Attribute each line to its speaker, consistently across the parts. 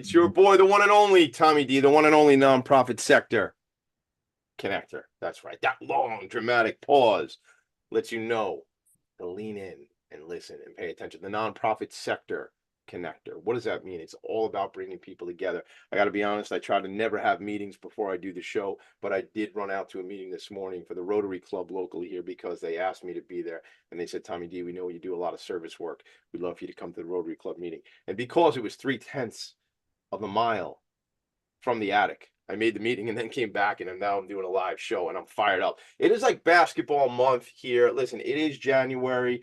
Speaker 1: It's your boy, the one and only Tommy D, the one and only nonprofit sector connector. That's right. That long, dramatic pause lets you know to lean in and listen and pay attention. The nonprofit sector connector. What does that mean? It's all about bringing people together. I got to be honest, I try to never have meetings before I do the show, but I did run out to a meeting this morning for the Rotary Club locally here because they asked me to be there. And they said, Tommy D, we know you do a lot of service work. We'd love for you to come to the Rotary Club meeting. And because it was 3/10 of a mile from the attic, I made the meeting and then came back, and now I'm doing a live show and I'm fired up. It is like basketball month here. Listen, it is January.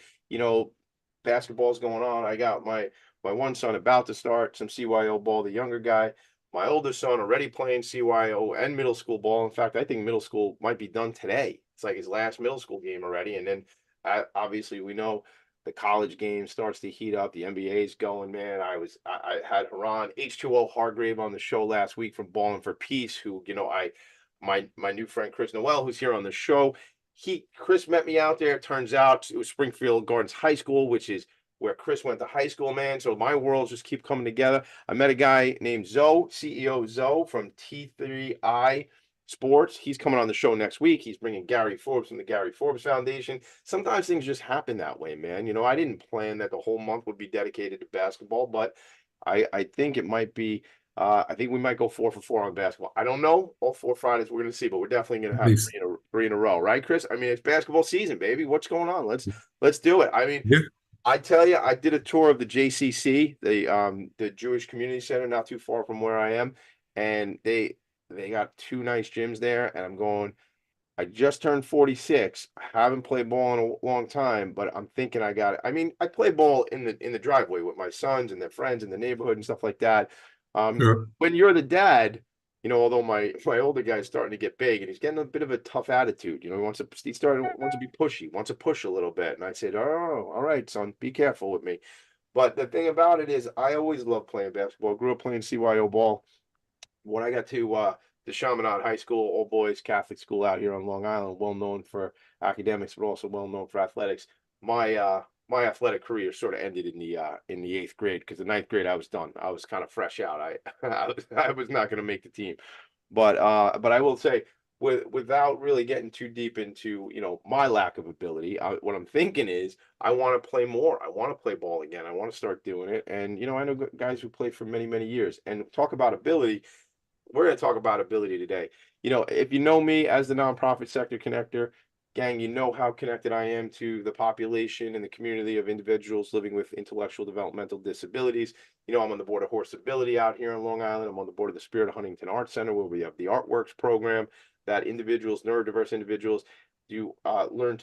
Speaker 1: Basketball's going on. I got my one son about to start some CYO ball, the younger guy. My older son already playing CYO and middle school ball. In fact, I think middle school might be done today. It's like his last middle school game already. And then obviously we know the college game starts to heat up. The NBA's going, man. I had Haran H2O Hargrave on the show last week from Ballin' for Peace, who, my new friend Chris Noel, who's here on the show. Chris met me out there. It turns out it was Springfield Gardens High School, which is where Chris went to high school, man. So my worlds just keep coming together. I met a guy named Zoe, CEO Zoe from T3I Sports. He's coming on the show next week. He's bringing Gary Forbes from the Gary Forbes Foundation. Sometimes things just happen that way, man. I didn't plan that the whole month would be dedicated to basketball, but I think it might be. I think we might go 4 for 4 on basketball. I don't know. All 4 Fridays we're going to see, but we're definitely going to have
Speaker 2: Please.
Speaker 1: three in a row, right, Chris? I mean, it's basketball season, baby. What's going on? Let's do it. I mean,
Speaker 2: Yeah.
Speaker 1: I tell you, I did a tour of the JCC, the Jewish Community Center, not too far from where I am, and they got 2 nice gyms there. And I'm going. I just turned 46. I haven't played ball in a long time, but I'm thinking I got it. I mean, I play ball in the driveway with my sons and their friends in the neighborhood and stuff like that.
Speaker 2: Sure.
Speaker 1: When you're the dad, although my older guy's starting to get big and he's getting a bit of a tough attitude. Wants to be pushy, wants to push a little bit. And I said, "Oh, all right, son, be careful with me." But the thing about it is, I always loved playing basketball. Grew up playing CYO ball. When I got to Chaminade High School, all boys Catholic school out here on Long Island, well known for academics, but also well known for athletics. My athletic career sort of ended in the 8th grade, because the 9th grade I was done. I was kind of fresh out. I was not going to make the team, but I will say, without really getting too deep into my lack of ability, what I'm thinking is I want to play more. I want to play ball again. I want to start doing it. And I know guys who played for many years. And talk about ability. We're going to talk about ability today. If you know me as the nonprofit sector connector, gang, you know how connected I am to the population and the community of individuals living with intellectual developmental disabilities. I'm on the board of Horse Ability out here in Long Island. I'm on the board of the Spirit of Huntington Arts Center, where we have the Artworks program that neurodiverse individuals do learn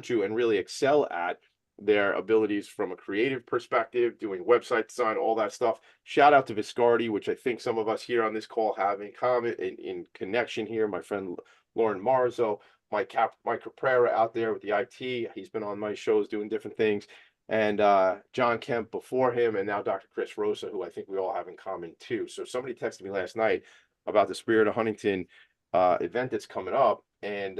Speaker 1: to and really excel at their abilities from a creative perspective, doing website design, all that stuff. Shout out to Viscardi, which I think some of us here on this call have in common, in connection here. My friend Lauren Marzo, Mike Caprera out there with the IT. He's been on my shows doing different things. And John Kemp before him, and now Dr. Chris Rosa, who I think we all have in common too. So somebody texted me last night about the Spirit of Huntington event that's coming up, and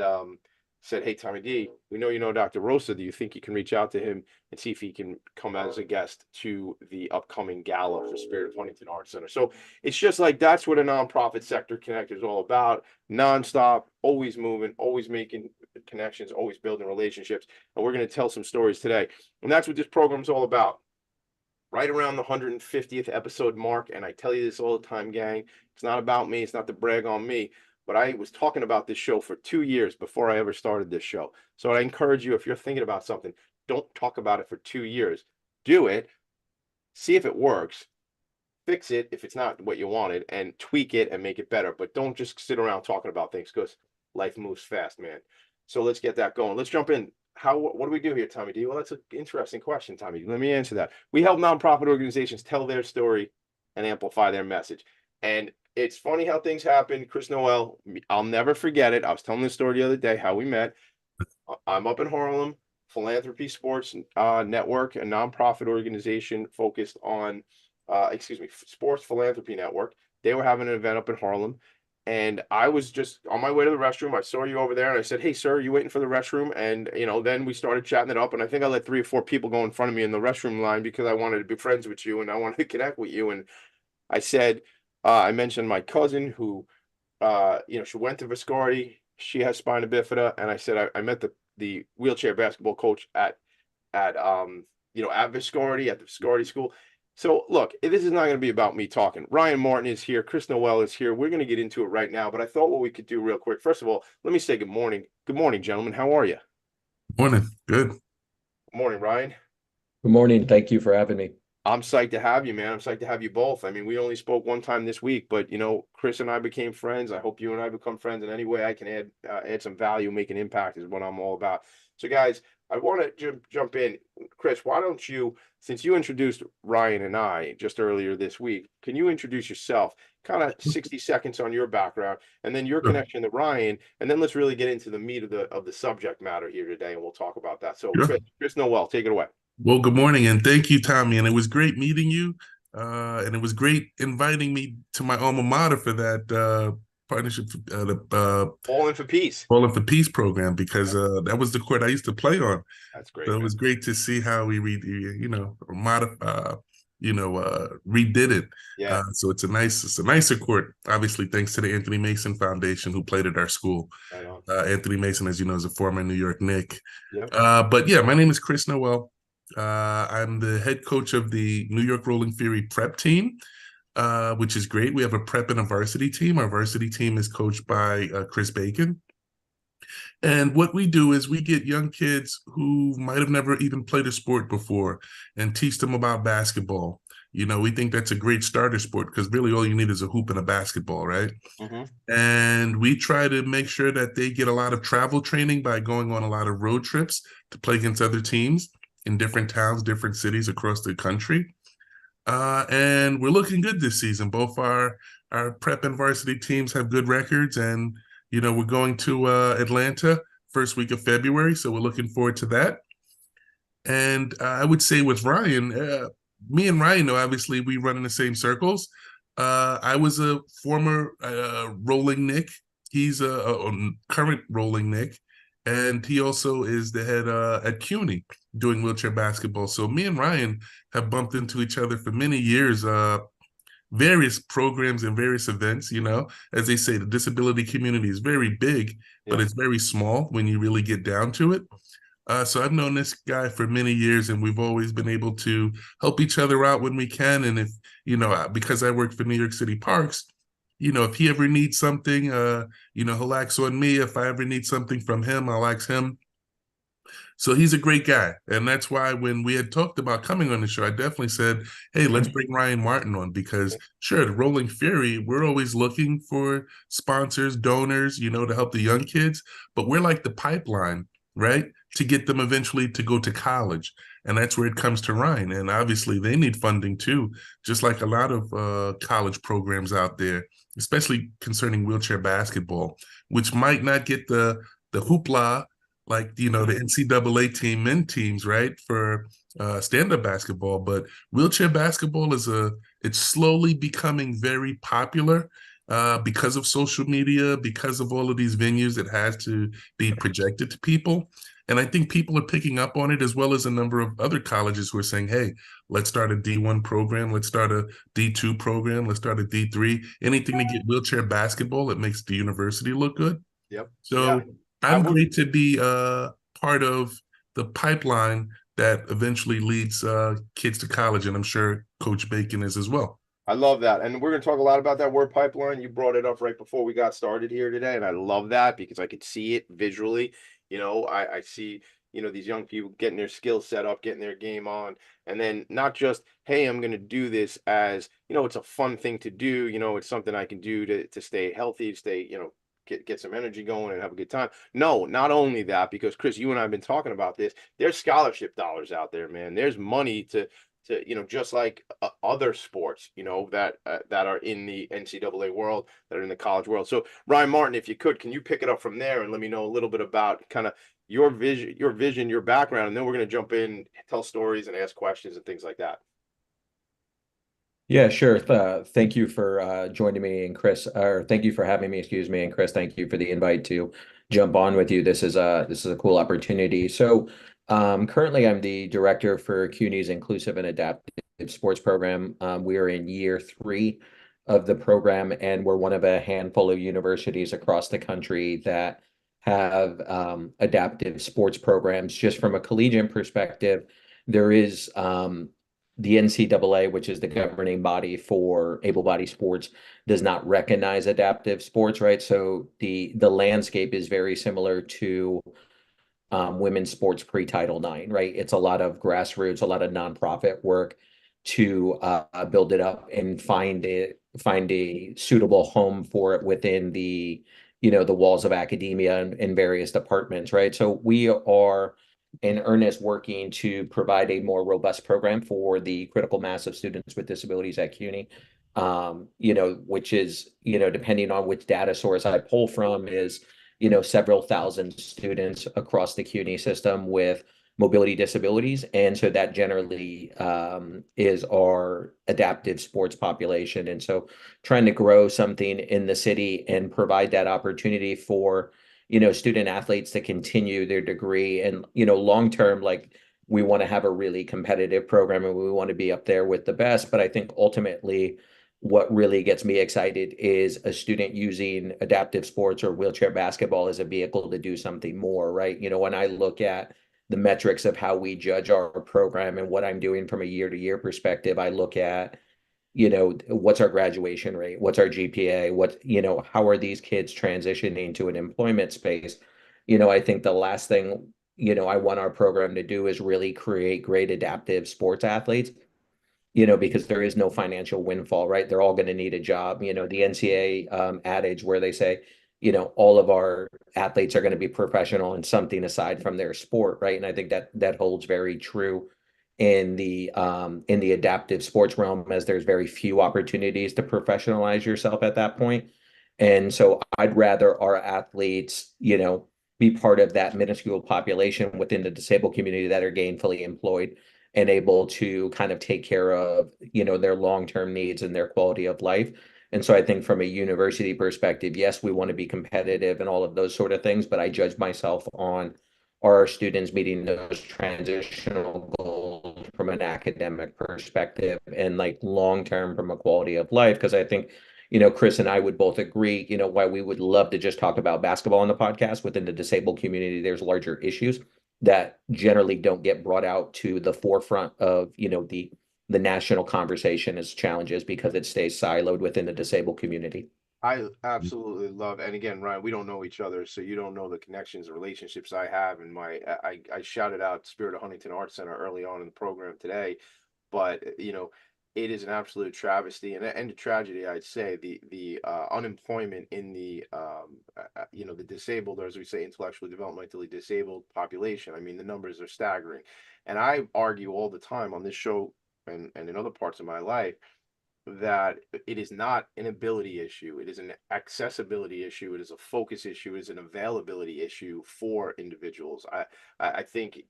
Speaker 1: said, "Hey, Tommy D, we know you know Dr. Rosa. Do you think you can reach out to him and see if he can come as a guest to the upcoming gala for Spirit of Huntington Arts Center?" So it's just like, that's what a nonprofit sector connector is all about. Nonstop, always moving, always making connections, always building relationships. And we're going to tell some stories today. And that's what this program is all about. Right around the 150th episode mark. And I tell you this all the time, gang. It's not about me. It's not to brag on me. But I was talking about this show for 2 years before I ever started this show. So I encourage you, if you're thinking about something, don't talk about it for 2 years. Do it. See if it works. Fix it if it's not what you wanted, and tweak it and make it better. But don't just sit around talking about things, because life moves fast, man. So let's get that going. Let's jump in. What do we do here, Tommy D? Well, that's an interesting question, Tommy. Let me answer that. We help nonprofit organizations tell their story and amplify their message. And it's funny how things happen. Chris Noel, I'll never forget it. I was telling this story the other day, how we met. I'm up in Harlem. Philanthropy Sports Network, a nonprofit organization focused on, Sports Philanthropy Network. They were having an event up in Harlem, and I was just on my way to the restroom. I saw you over there, and I said, "Hey, sir, you waiting for the restroom?" And then we started chatting it up, and I think I let 3 or 4 people go in front of me in the restroom line, because I wanted to be friends with you and I wanted to connect with you. And I said, I mentioned my cousin who, she went to Viscardi. She has spina bifida, and I said I met the wheelchair basketball coach at at Viscardi at the Viscardi school. So look, this is not going to be about me talking. Ryan Martin is here. Chris Noel is here. We're going to get into it right now. But I thought what we could do real quick. First of all, let me say good morning. Good morning, gentlemen. How are you?
Speaker 2: Morning. Good.
Speaker 1: Good morning, Ryan.
Speaker 3: Good morning. Thank you for having me.
Speaker 1: I'm psyched to have you, man. I'm psyched to have you both. I mean, we only spoke one time this week, but Chris and I became friends. I hope you and I become friends in any way I can add some value, make an impact is what I'm all about. So, guys, I want to jump in. Chris, why don't you, since you introduced Ryan and I just earlier this week, can you introduce yourself? Kind of 60 seconds on your background, and then your
Speaker 2: Sure.
Speaker 1: connection to Ryan, and then let's really get into the meat of the subject matter here today, and we'll talk about that. So,
Speaker 2: Sure.
Speaker 1: Chris Noel, take it away.
Speaker 2: Well, good morning, and thank you, Tommy. And it was great meeting you. And it was great inviting me to my alma mater for that partnership, the
Speaker 1: All in for peace.
Speaker 2: Falling for Peace program, because that was the court I used to play on.
Speaker 1: That's
Speaker 2: So
Speaker 1: great,
Speaker 2: it
Speaker 1: man.
Speaker 2: was great to see how we redid it.
Speaker 1: Yeah,
Speaker 2: So it's a nicer court, obviously, thanks to the Anthony Mason Foundation who played at our school.
Speaker 1: right on.
Speaker 2: Anthony Mason, as you know, is a former New York Knick.
Speaker 1: Yep.
Speaker 2: But yeah, my name is Chris Noel. I'm the head coach of the New York Rolling Fury prep team, which is great. We have a prep and a varsity team. Our varsity team is coached by Chris Bacon. And what we do is we get young kids who might have never even played a sport before and teach them about basketball. We think that's a great starter sport because really all you need is a hoop and a basketball, right?
Speaker 1: Hmm.
Speaker 2: And we try to make sure that they get a lot of travel training by going on a lot of road trips to play against other teams in different towns, different cities across the country. And we're looking good this season. Both our prep and varsity teams have good records, and we're going to Atlanta first week of February, so we're looking forward to that. And I would say with Ryan, me and Ryan, obviously we run in the same circles. I was a former rolling Knick. He's a current rolling Knick, and he also is the head at CUNY doing wheelchair basketball. So me and Ryan have bumped into each other for many years, various programs and various events. As they say, the disability community is very big, but
Speaker 1: Yeah.
Speaker 2: it's very small when you really get down to it. So I've known this guy for many years, and we've always been able to help each other out when we can. And if, because I work for New York City Parks, if he ever needs something, he'll ask on me. If I ever need something from him, I'll ask him. So he's a great guy. And that's why when we had talked about coming on the show, I definitely said, hey, let's bring Ryan Martin on because, sure, the Rolling Fury, we're always looking for sponsors, donors, to help the young kids. But we're like the pipeline, right, to get them eventually to go to college. And that's where it comes to Ryan. And obviously, they need funding too, just like a lot of college programs out there, especially concerning wheelchair basketball, which might not get the hoopla like the NCAA team men teams, right, for stand-up basketball. But wheelchair basketball it's slowly becoming very popular because of social media, because of all of these venues that has to be projected to people. And I think people are picking up on it, as well as a number of other colleges who are saying, hey, let's start a D1 program, let's start a D2 program, let's start a D3, anything to get wheelchair basketball that makes the university look good.
Speaker 1: Yep. Yeah.
Speaker 2: So
Speaker 1: I
Speaker 2: I'm
Speaker 1: will.
Speaker 2: great to be part of the pipeline that eventually leads kids to college, and I'm sure Coach Bacon is as well.
Speaker 1: I love that. And we're going to talk a lot about that word pipeline. You brought it up right before we got started here today. And I love that because I could see it visually. I see, these young people getting their skills set up, getting their game on. And then not just, hey, I'm going to do this as, it's a fun thing to do. It's something I can do to stay healthy, to stay, get some energy going and have a good time. No, not only that, because Chris, you and I have been talking about this. There's scholarship dollars out there, man. There's money to just like other sports, that are in the NCAA world, that are in the college world. So Ryan Martin, if you could, can you pick it up from there and let me know a little bit about kind of your vision, your background, and then we're going to jump in, tell stories, and ask questions and things like that.
Speaker 3: Yeah, sure. Thank you for joining me and Chris, or thank you for having me, excuse me, and Chris, thank you for the invite to jump on with you. This is a cool opportunity. So, currently I'm the director for CUNY's Inclusive and Adaptive sports program. We are in year 3 of the program, and we're one of a handful of universities across the country that have adaptive sports programs. Just from a collegiate perspective, there is the NCAA, which is the governing body for able-bodied sports, does not recognize adaptive sports, right? So the landscape is very similar to women's sports pre-Title IX, right? It's a lot of grassroots, a lot of nonprofit work to build it up and find a suitable home for it within the walls of academia and various departments, right? So we are in earnest working to provide a more robust program for the critical mass of students with disabilities at CUNY. Which is, depending on which data source I pull from, is several thousand students across the CUNY system with mobility disabilities. And so that generally is our adaptive sports population. And so trying to grow something in the city and provide that opportunity for, student athletes to continue their degree. And, long term, like, we want to have a really competitive program and we want to be up there with the best. But I think ultimately, what really gets me excited is a student using adaptive sports or wheelchair basketball as a vehicle to do something more, right? When I look at the metrics of how we judge our program and what I'm doing from a year-to-year perspective, I look at, what's our graduation rate? What's our GPA? How are these kids transitioning to an employment space? I think the last thing, I want our program to do is really create great adaptive sports athletes, because there is no financial windfall, right? They're all going to need a job. The NCAA adage where they say, all of our athletes are going to be professional in something aside from their sport, right? And I think that holds very true in the adaptive sports realm, as there's very few opportunities to professionalize yourself at that point. And so I'd rather our athletes, be part of that minuscule population within the disabled community that are gainfully employed and able to kind of take care of, their long-term needs and their quality of life. And so I think from a university perspective, yes, we want to be competitive and all of those sort of things, but I judge myself on, are our students meeting those transitional goals from an academic perspective and like long-term from a quality of life? Because I think, Chris and I would both agree, while we would love to just talk about basketball on the podcast, within the disabled community, there's larger issues that generally don't get brought out to the forefront of, the national conversation as challenges because it stays siloed within the disabled community.
Speaker 1: I absolutely love, and again, Ryan, we don't know each other, so you don't know the connections, relationships I have. And I shouted out Spirit of Huntington Arts Center early on in the program today, but it is an absolute travesty and a tragedy. I'd say the unemployment in the the disabled, or as we say, intellectually developmentally disabled population. I mean, the numbers are staggering, and I argue all the time on this show and in other parts of my life that it is not an ability issue. It is an accessibility issue. It is a focus issue. It is an availability issue for individuals. I think,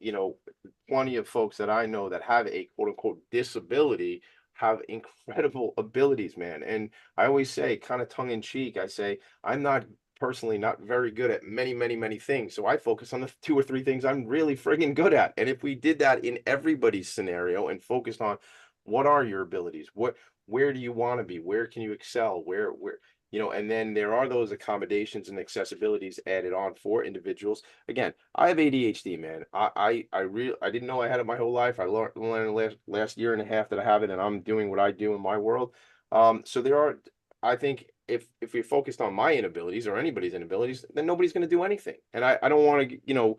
Speaker 1: plenty of folks that I know that have a quote unquote disability have incredible abilities, man. And I always say, kind of tongue in cheek, I say, I'm not personally not very good at many, many, many things. So I focus on the 2 or 3 things I'm really friggin' good at. And if we did that in everybody's scenario and focused on what are your abilities, where do you want to be, where can you excel, where and then there are those accommodations and accessibilities added on for individuals. Again, I have ADHD, man. I didn't know I had it my whole life. I learned last year and a half that I have it, and I'm doing what I do in my world. So there are, I think, if we're focused on my inabilities or anybody's inabilities, then nobody's going to do anything. And I don't want to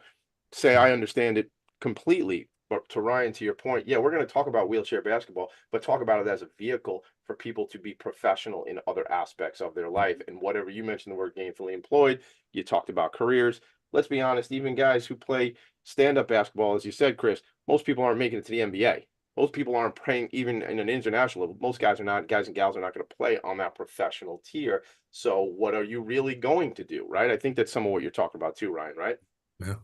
Speaker 1: say I understand it completely. But to Ryan, to your point, yeah, we're going to talk about wheelchair basketball, but talk about it as a vehicle for people to be professional in other aspects of their life. And whatever you mentioned, the word gainfully employed, you talked about careers. Let's be honest, even guys who play stand-up basketball, as you said, Chris, most people aren't making it to the NBA. Most people aren't playing even in an international level. Most guys and gals are not going to play on that professional tier. So what are you really going to do, right? I think that's some of what you're talking about too, Ryan, right?
Speaker 2: Yeah.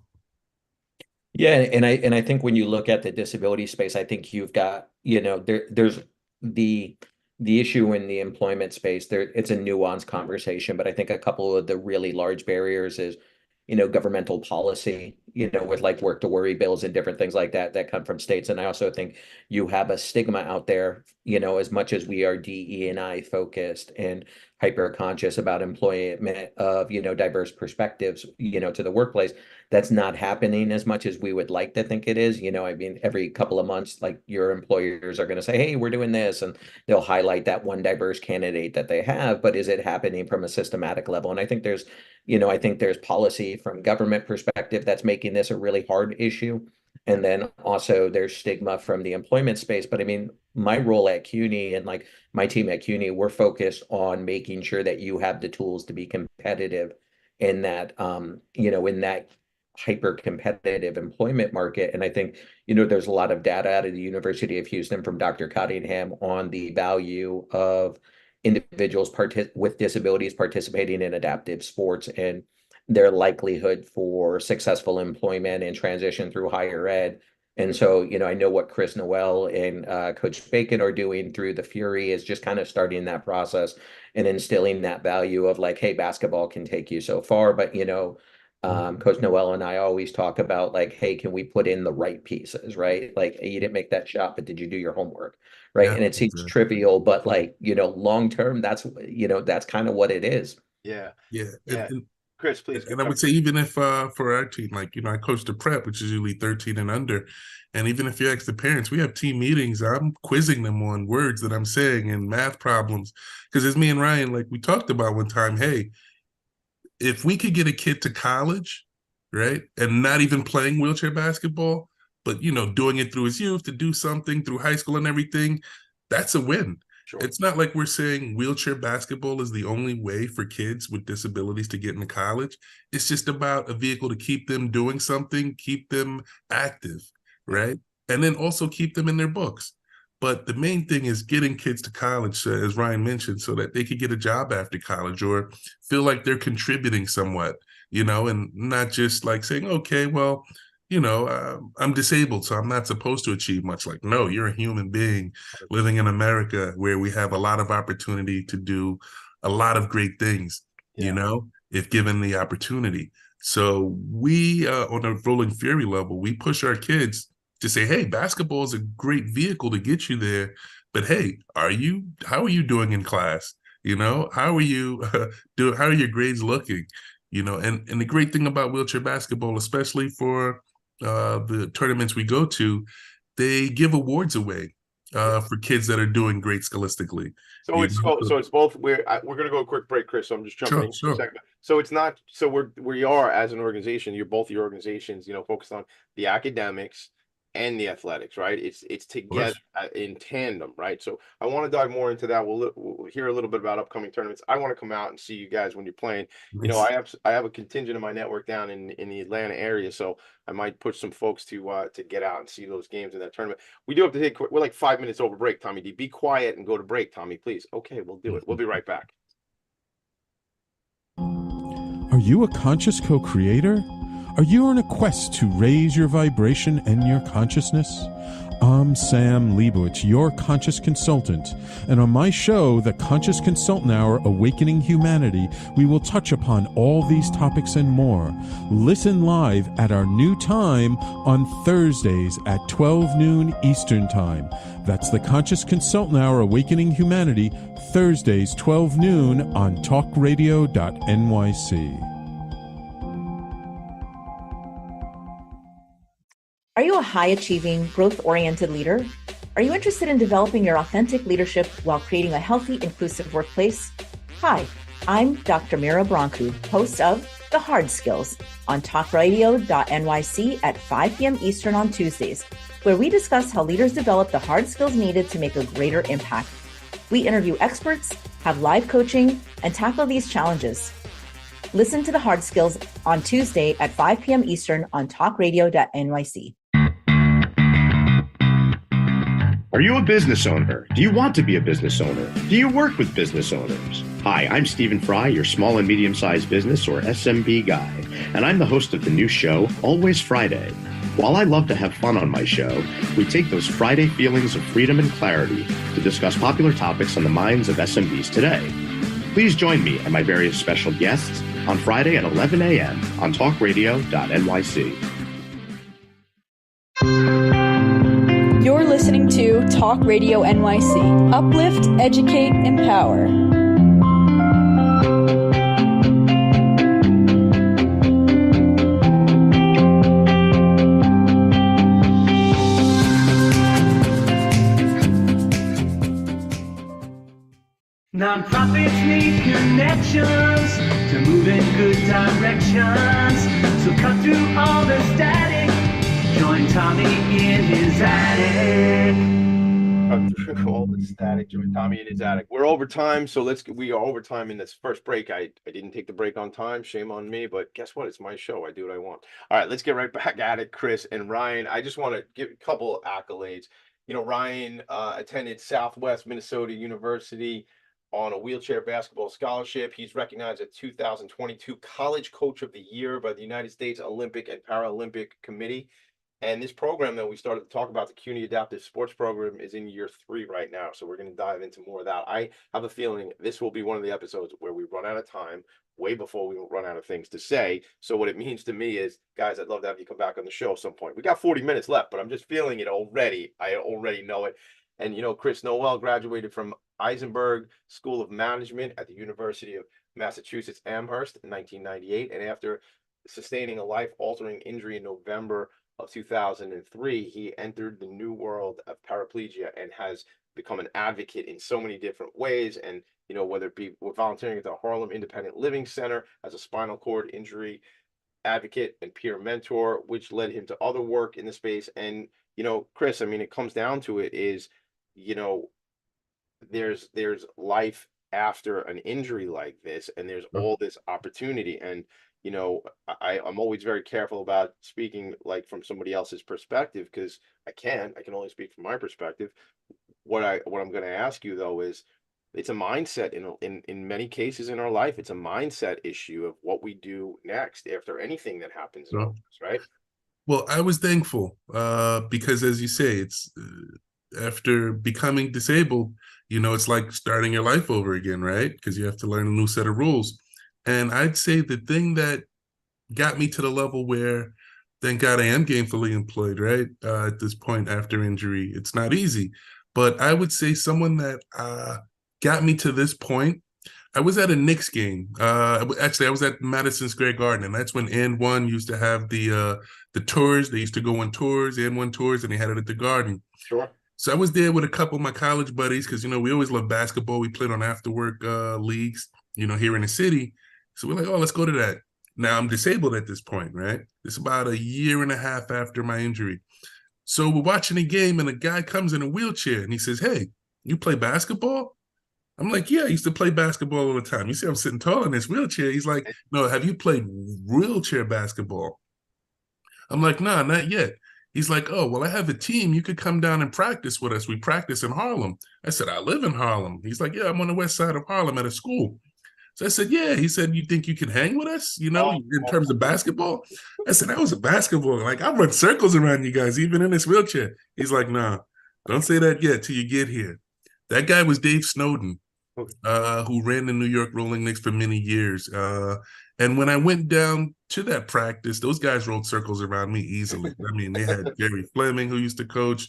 Speaker 3: Yeah, and I think when you look at the disability space, I think you've got, there's the issue in the employment space. It's a nuanced conversation, but I think a couple of the really large barriers is, governmental policy, with like work to worry bills and different things like that that come from states. And I also think you have a stigma out there, as much as we are DE&I focused and hyper conscious about employment of, diverse perspectives, to the workplace. That's not happening as much as we would like to think it is. I mean, every couple of months, like your employers are going to say, hey, we're doing this, and they'll highlight that one diverse candidate that they have. But is it happening from a systematic level? And I think there's policy from government perspective that's making this a really hard issue. And then also there's stigma from the employment space. But I mean, my role at CUNY and like my team at CUNY, we're focused on making sure that you have the tools to be competitive in that, in that hyper competitive employment market. And I think, there's a lot of data out of the University of Houston from Dr. Cottingham on the value of individuals with disabilities participating in adaptive sports and their likelihood for successful employment and transition through higher ed. And so, I know what Chris Noel and Coach Bacon are doing through the Fury is just kind of starting that process and instilling that value of like, hey, basketball can take you so far. But, Coach Noel and I always talk about like, hey, can we put in the right pieces, right? Like, hey, you didn't make that shot, but did you do your homework? Right.
Speaker 2: Yeah,
Speaker 3: And it seems
Speaker 2: exactly.
Speaker 3: trivial, but like, long term, that's kind of what it is.
Speaker 1: Yeah.
Speaker 2: Yeah.
Speaker 1: Yeah. Chris, please.
Speaker 2: And I would say even if for our team, like, I coach the prep, which is usually 13 and under. And even if you ask the parents, we have team meetings. I'm quizzing them on words that I'm saying and math problems. Because as me and Ryan, like we talked about one time, hey, if we could get a kid to college, right, and not even playing wheelchair basketball, but, doing it through his youth to do something through high school and everything, that's a win.
Speaker 1: Sure.
Speaker 2: It's not like we're saying wheelchair basketball is the only way for kids with disabilities to get into college. It's just about a vehicle to keep them doing something, keep them active, right? And then also keep them in their books. But the main thing is getting kids to college, as Ryan mentioned, so that they could get a job after college or feel like they're contributing somewhat, and not just like saying, okay, well, I'm disabled, so I'm not supposed to achieve much. Like, no, you're a human being living in America where we have a lot of opportunity to do a lot of great things, if given the opportunity. So we, on a Rolling Fury level, we push our kids to say, hey, basketball is a great vehicle to get you there. But hey, how are you doing in class? How are you how are your grades looking? And the great thing about wheelchair basketball, especially for the tournaments we go to, they give awards away for kids that are doing great scholastically.
Speaker 1: So it's both. We're going to go a quick break, Chris. So I'm just jumping in for a second. So it's not. So we are as an organization. Both your organizations, focused on the academics and the athletics, right? It's together in tandem, right? So I want to dive more into that. We'll hear a little bit about upcoming tournaments. I want to come out and see you guys when you're playing.
Speaker 2: Nice.
Speaker 1: I have a contingent of my network down in the Atlanta area, so I might push some folks to get out and see those games in that tournament. We do have to take. We're like 5 minutes over break, Tommy D. Be quiet and go to break, Tommy, please. Okay, we'll do it. We'll be right back.
Speaker 4: Are you a conscious co-creator? Are you on a quest to raise your vibration and your consciousness? I'm Sam Leibowitz, your conscious consultant, and on my show, The Conscious Consultant Hour, Awakening Humanity, we will touch upon all these topics and more. Listen live at our new time on Thursdays at 12 noon Eastern Time. That's The Conscious Consultant Hour, Awakening Humanity, Thursdays 12 noon on talkradio.nyc.
Speaker 5: Are you a high-achieving, growth-oriented leader? Are you interested in developing your authentic leadership while creating a healthy, inclusive workplace? Hi, I'm Dr. Mira Brancu, host of The Hard Skills on talkradio.nyc at 5 p.m. Eastern on Tuesdays, where we discuss how leaders develop the hard skills needed to make a greater impact. We interview experts, have live coaching, and tackle these challenges. Listen to The Hard Skills on Tuesday at 5 p.m. Eastern on talkradio.nyc.
Speaker 6: Are you a business owner? Do you want to be a business owner? Do you work with business owners? Hi, I'm Stephen Fry, your small and medium-sized business or SMB guy, and I'm the host of the new show, Always Friday. While I love to have fun on my show, we take those Friday feelings of freedom and clarity to discuss popular topics on the minds of SMBs today. Please join me and my various special guests on Friday at 11 a.m. on talkradio.nyc.
Speaker 7: You're listening to Talk Radio NYC. Uplift, educate, empower.
Speaker 8: Nonprofits need connections to move in good directions. So cut through all the static. Join Tommy in his attic.
Speaker 1: All the static. Join Tommy in his attic. We're overtime, so we are overtime in this first break. I didn't take the break on time. Shame on me, but guess what? It's my show. I do what I want. All right, let's get right back at it, Chris and Ryan. I just want to give a couple of accolades. Ryan attended Southwest Minnesota University on a wheelchair basketball scholarship. He's recognized as 2022 College Coach of the Year by the United States Olympic and Paralympic Committee. And this program that we started to talk about, the CUNY Adaptive Sports Program, is in year 3 right now. So we're going to dive into more of that. I have a feeling this will be one of the episodes where we run out of time way before we run out of things to say. So what it means to me is, guys, I'd love to have you come back on the show at some point. We got 40 minutes left, but I'm just feeling it already. I already know it. And, Chris Noel graduated from Eisenberg School of Management at the University of Massachusetts Amherst in 1998. And after sustaining a life-altering injury in November of 2003, he entered the new world of paraplegia and has become an advocate in so many different ways. And, whether it be volunteering at the Harlem Independent Living Center as a spinal cord injury advocate and peer mentor, which led him to other work in the space. And, Chris, it comes down to it is, there's life after an injury like this, and there's all this opportunity. And I'm always very careful about speaking like from somebody else's perspective, because I can only speak from my perspective. What I'm going to ask you though is, it's a mindset in many cases in our life. It's a mindset issue of what we do next after anything that happens in our lives, right?
Speaker 2: Well, I was thankful because, as you say, it's after becoming disabled, it's like starting your life over again, right? Because you have to learn a new set of rules. And I'd say the thing that got me to the level where, thank God, I am gainfully employed, right? At this point after injury, it's not easy. But I would say someone that got me to this point, I was at a Knicks game. Actually, I was at Madison Square Garden, and that's when And1 used to have the tours. They used to go on tours, And1 tours, and they had it at the Garden.
Speaker 1: Sure.
Speaker 2: So I was there with a couple of my college buddies because, we always love basketball. We played on after-work leagues, here in the city. So we're like, oh, let's go to that. Now I'm disabled at this point, right? It's about a year and a half after my injury. So we're watching a game, and a guy comes in a wheelchair, and he says, hey, you play basketball? I'm like, yeah, I used to play basketball all the time. You see I'm sitting tall in this wheelchair. He's like, no, have you played wheelchair basketball? I'm like, nah, not yet. He's like, oh, well, I have a team. You could come down and practice with us. We practice in Harlem. I said, I live in Harlem. He's like, yeah, I'm on the west side of Harlem at a school. So I said, yeah. He said, you think you can hang with us, in terms of basketball? I said, I was a basketball. Like, I run circles around you guys, even in this wheelchair. He's like, nah, don't say that yet till you get here. That guy was Dave Snowden, who ran the New York Rolling Knicks for many years. And when I went down to that practice, those guys rolled circles around me easily. They had Jerry Fleming, who used to coach,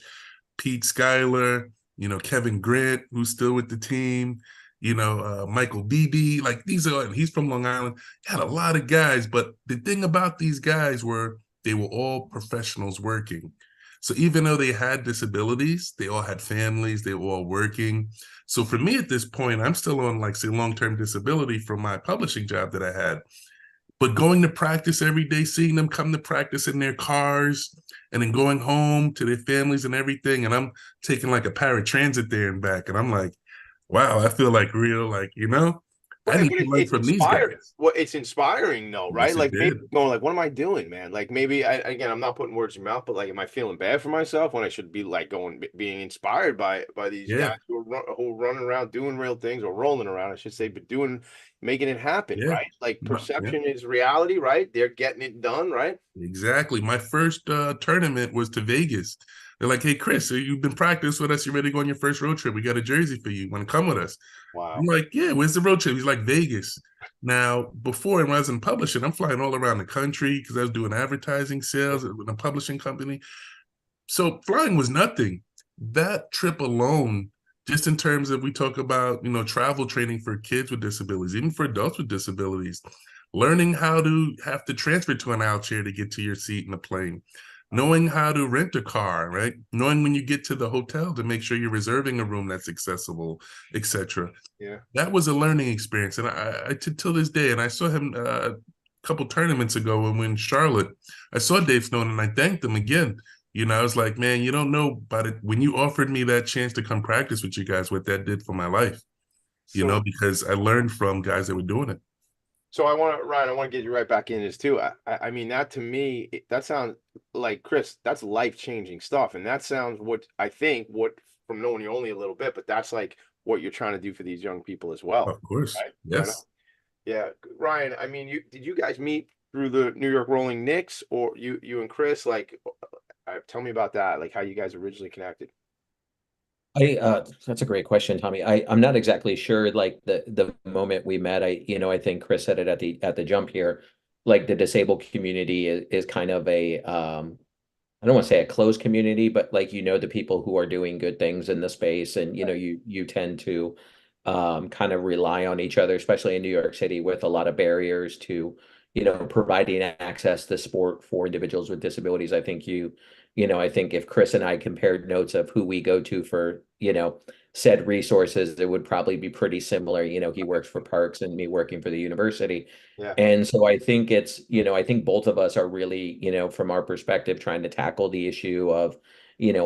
Speaker 2: Pete Schuyler, Kevin Grant, who's still with the team, Michael Beebe. Like, and he's from Long Island. Had a lot of guys, but the thing about these guys were they were all professionals working. So even though they had disabilities, they all had families, they were all working. So for me at this point, I'm still on, like, say, long-term disability from my publishing job that I had. But going to practice every day, seeing them come to practice in their cars, and then going home to their families and everything, and I'm taking like a paratransit there and back, and I'm like, wow, I feel like real, I need to learn from these guys.
Speaker 1: Well, it's inspiring though, right?
Speaker 2: Yes,
Speaker 1: Like, maybe going like, what am I doing, man? Like, maybe again, I'm not putting words in your mouth, but like, am I feeling bad for myself when I should be like being inspired by these guys who are running around doing real things, or rolling around, I should say, but making it happen, right? Like, perception is reality, right? They're getting it done, right?
Speaker 2: Exactly. My first tournament was to Vegas. They're like, hey, Chris, so you've been practicing with us. You ready to go on your first road trip? We got a jersey for you. Want to come with us?
Speaker 1: Wow.
Speaker 2: I'm like, yeah, where's the road trip? He's like, Vegas. Now, before, when I was in publishing, I'm flying all around the country because I was doing advertising sales with a publishing company. So flying was nothing. That trip alone, just in terms of, we talk about, travel training for kids with disabilities, even for adults with disabilities, learning how to have to transfer to an aisle chair to get to your seat in the plane, knowing how to rent a car, right? Knowing when you get to the hotel to make sure you're reserving a room that's accessible, etc.
Speaker 1: Yeah.
Speaker 2: That was a learning experience. And I till this day, and I saw him a couple tournaments ago when we in Charlotte, I saw Dave Snowden and I thanked him again. I was like, man, you don't know about it. When you offered me that chance to come practice with you guys, what that did for my life, because I learned from guys that were doing it.
Speaker 1: So Ryan, I want to get you right back in this too. I mean, that to me, that sounds like, Chris, that's life-changing stuff. And that sounds from knowing you only a little bit, but that's like what you're trying to do for these young people as well.
Speaker 2: Of course. Right? Yes.
Speaker 1: Yeah. Ryan, I mean, did you guys meet through the New York Rolling Knicks, or you and Chris, like, tell me about that, like how you guys originally connected?
Speaker 3: That's a great question, Tommy. I'm not exactly sure, like the moment we met. I think Chris said it at the jump here, like the disabled community is kind of a I don't want to say a closed community, but like, the people who are doing good things in the space, and you tend to kind of rely on each other, especially in New York City with a lot of barriers to providing access to sport for individuals with disabilities. I think I think if Chris and I compared notes of who we go to for, said resources, it would probably be pretty similar. He works for Parks and me working for the university.
Speaker 1: Yeah.
Speaker 3: And so I think I think both of us are really, from our perspective, trying to tackle the issue of,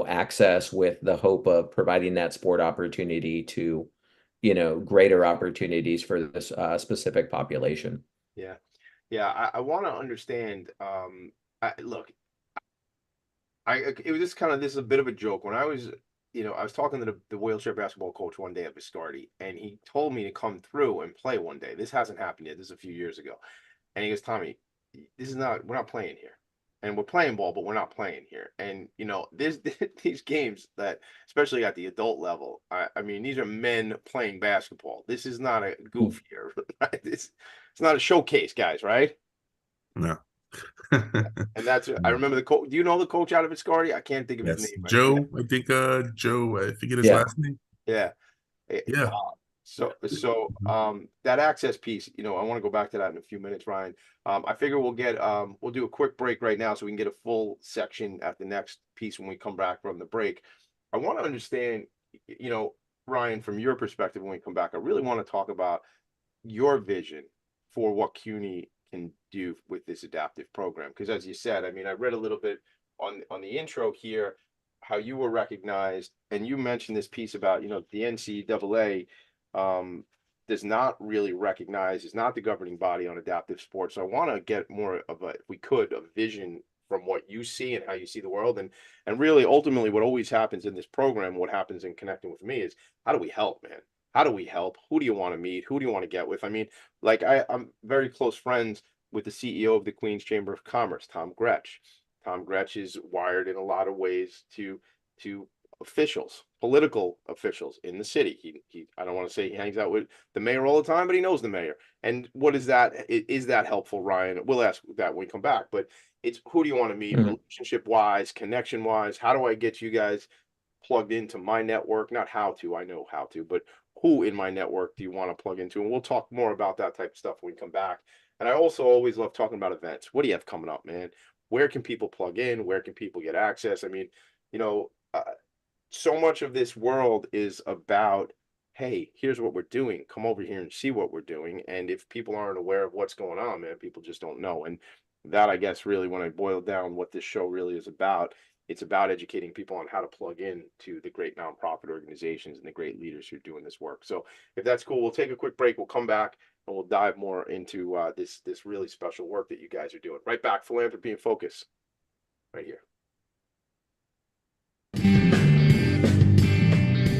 Speaker 3: access with the hope of providing that sport opportunity to, greater opportunities for this specific population.
Speaker 1: Yeah. Yeah. I want to understand, look, it was just this is a bit of a joke. When I was, I was talking to the wheelchair basketball coach one day at Viscardi, and he told me to come through and play one day. This hasn't happened yet. This is a few years ago. And he goes, Tommy, we're not playing here. And we're playing ball, but we're not playing here. And, there's these games that, especially at the adult level, I mean, these are men playing basketball. This is not a goof here. Right? It's not a showcase, guys, right?
Speaker 2: No.
Speaker 1: And that's, I remember the coach. Do you know the coach out of Viscardi? I can't think of his name.
Speaker 2: Joe. I think Joe. I forget his last name.
Speaker 1: Yeah.
Speaker 2: Yeah.
Speaker 1: So that access piece, I want to go back to that in a few minutes, Ryan. I figure we'll do a quick break right now so we can get a full section at the next piece when we come back from the break. I want to understand, Ryan, from your perspective when we come back, I really want to talk about your vision for what CUNY can do with this adaptive program. Because as you said, I mean, I read a little bit on the intro here, how you were recognized, and you mentioned this piece about, the NCAA does not really recognize, is not the governing body on adaptive sports. So I want to get more of a vision from what you see and how you see the world. And really, ultimately, what always happens in this program, what happens in connecting with me is, how do we help, man? How do we help? Who do you want to meet? Who do you want to get with? I mean, like I'm very close friends with the CEO of the Queens Chamber of Commerce, Tom Gretsch. Tom Gretsch is wired in a lot of ways to officials, political officials in the city. He I don't want to say he hangs out with the mayor all the time, but he knows the mayor. And what is that? Is that helpful, Ryan? We'll ask that when we come back. But it's, who do you want to meet, relationship wise, connection wise? How do I get you guys plugged into my network? Not how to, I know how to, but who in my network do you want to plug into? And we'll talk more about that type of stuff when we come back. And I also always love talking about events. What do you have coming up, man? Where can people plug in? Where can people get access? I mean, so much of this world is about, hey, here's what we're doing. Come over here and see what we're doing. And if people aren't aware of what's going on, man, people just don't know. And that, I guess, really, when I boil down what this show really is about, it's about educating people on how to plug in to the great nonprofit organizations and the great leaders who are doing this work. So if that's cool, we'll take a quick break. We'll come back and we'll dive more into this really special work that you guys are doing. Right back, Philanthropy and Focus, right here.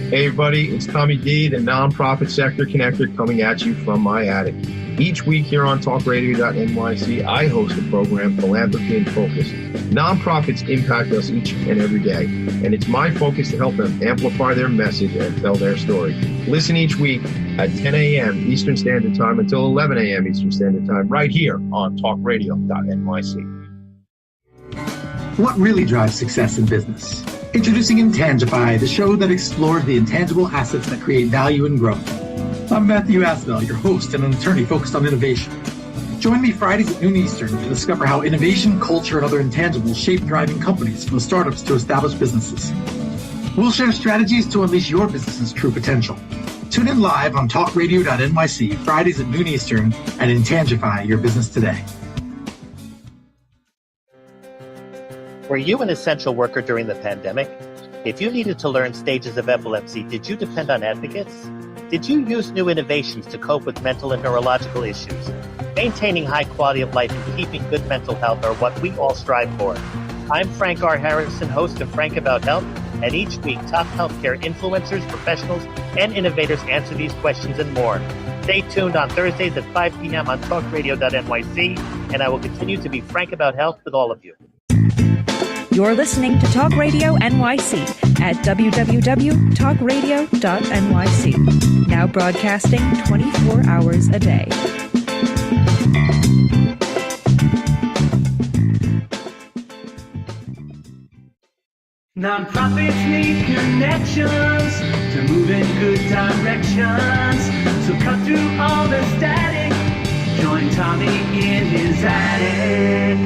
Speaker 6: Hey everybody, it's Tommy D, the Nonprofit Sector Connector, coming at you from my attic. Each week here on talkradio.nyc, I host the program Philanthropy and Focus. Nonprofits impact us each and every day, and it's my focus to help them amplify their message and tell their story. Listen each week at 10 a.m. Eastern Standard Time until 11 a.m. Eastern Standard Time, right here on talkradio.nyc.
Speaker 9: What really drives success in business? Introducing Intangify, the show that explores the intangible assets that create value and growth. I'm Matthew Asbell, your host and an attorney focused on innovation. Join me Fridays at noon Eastern to discover how innovation, culture, and other intangibles shape thriving companies from startups to established businesses. We'll share strategies to unleash your business's true potential. Tune in live on talkradio.nyc Fridays at noon Eastern and Intangify your business today.
Speaker 10: Were you an essential worker during the pandemic? If you needed to learn stages of epilepsy, did you depend on advocates? Did you use new innovations to cope with mental and neurological issues? Maintaining high quality of life and keeping good mental health are what we all strive for. I'm Frank R. Harrison, host of Frank About Health, and each week top healthcare influencers, professionals, and innovators answer these questions and more. Stay tuned on Thursdays at 5 p.m. on talkradio.nyc, and I will continue to be frank about health with all of you.
Speaker 11: You're listening to Talk Radio NYC at www.talkradio.nyc, now broadcasting 24 hours a day.
Speaker 8: Nonprofits need connections to move in good directions. So cut through all the static. Join Tommy in his attic.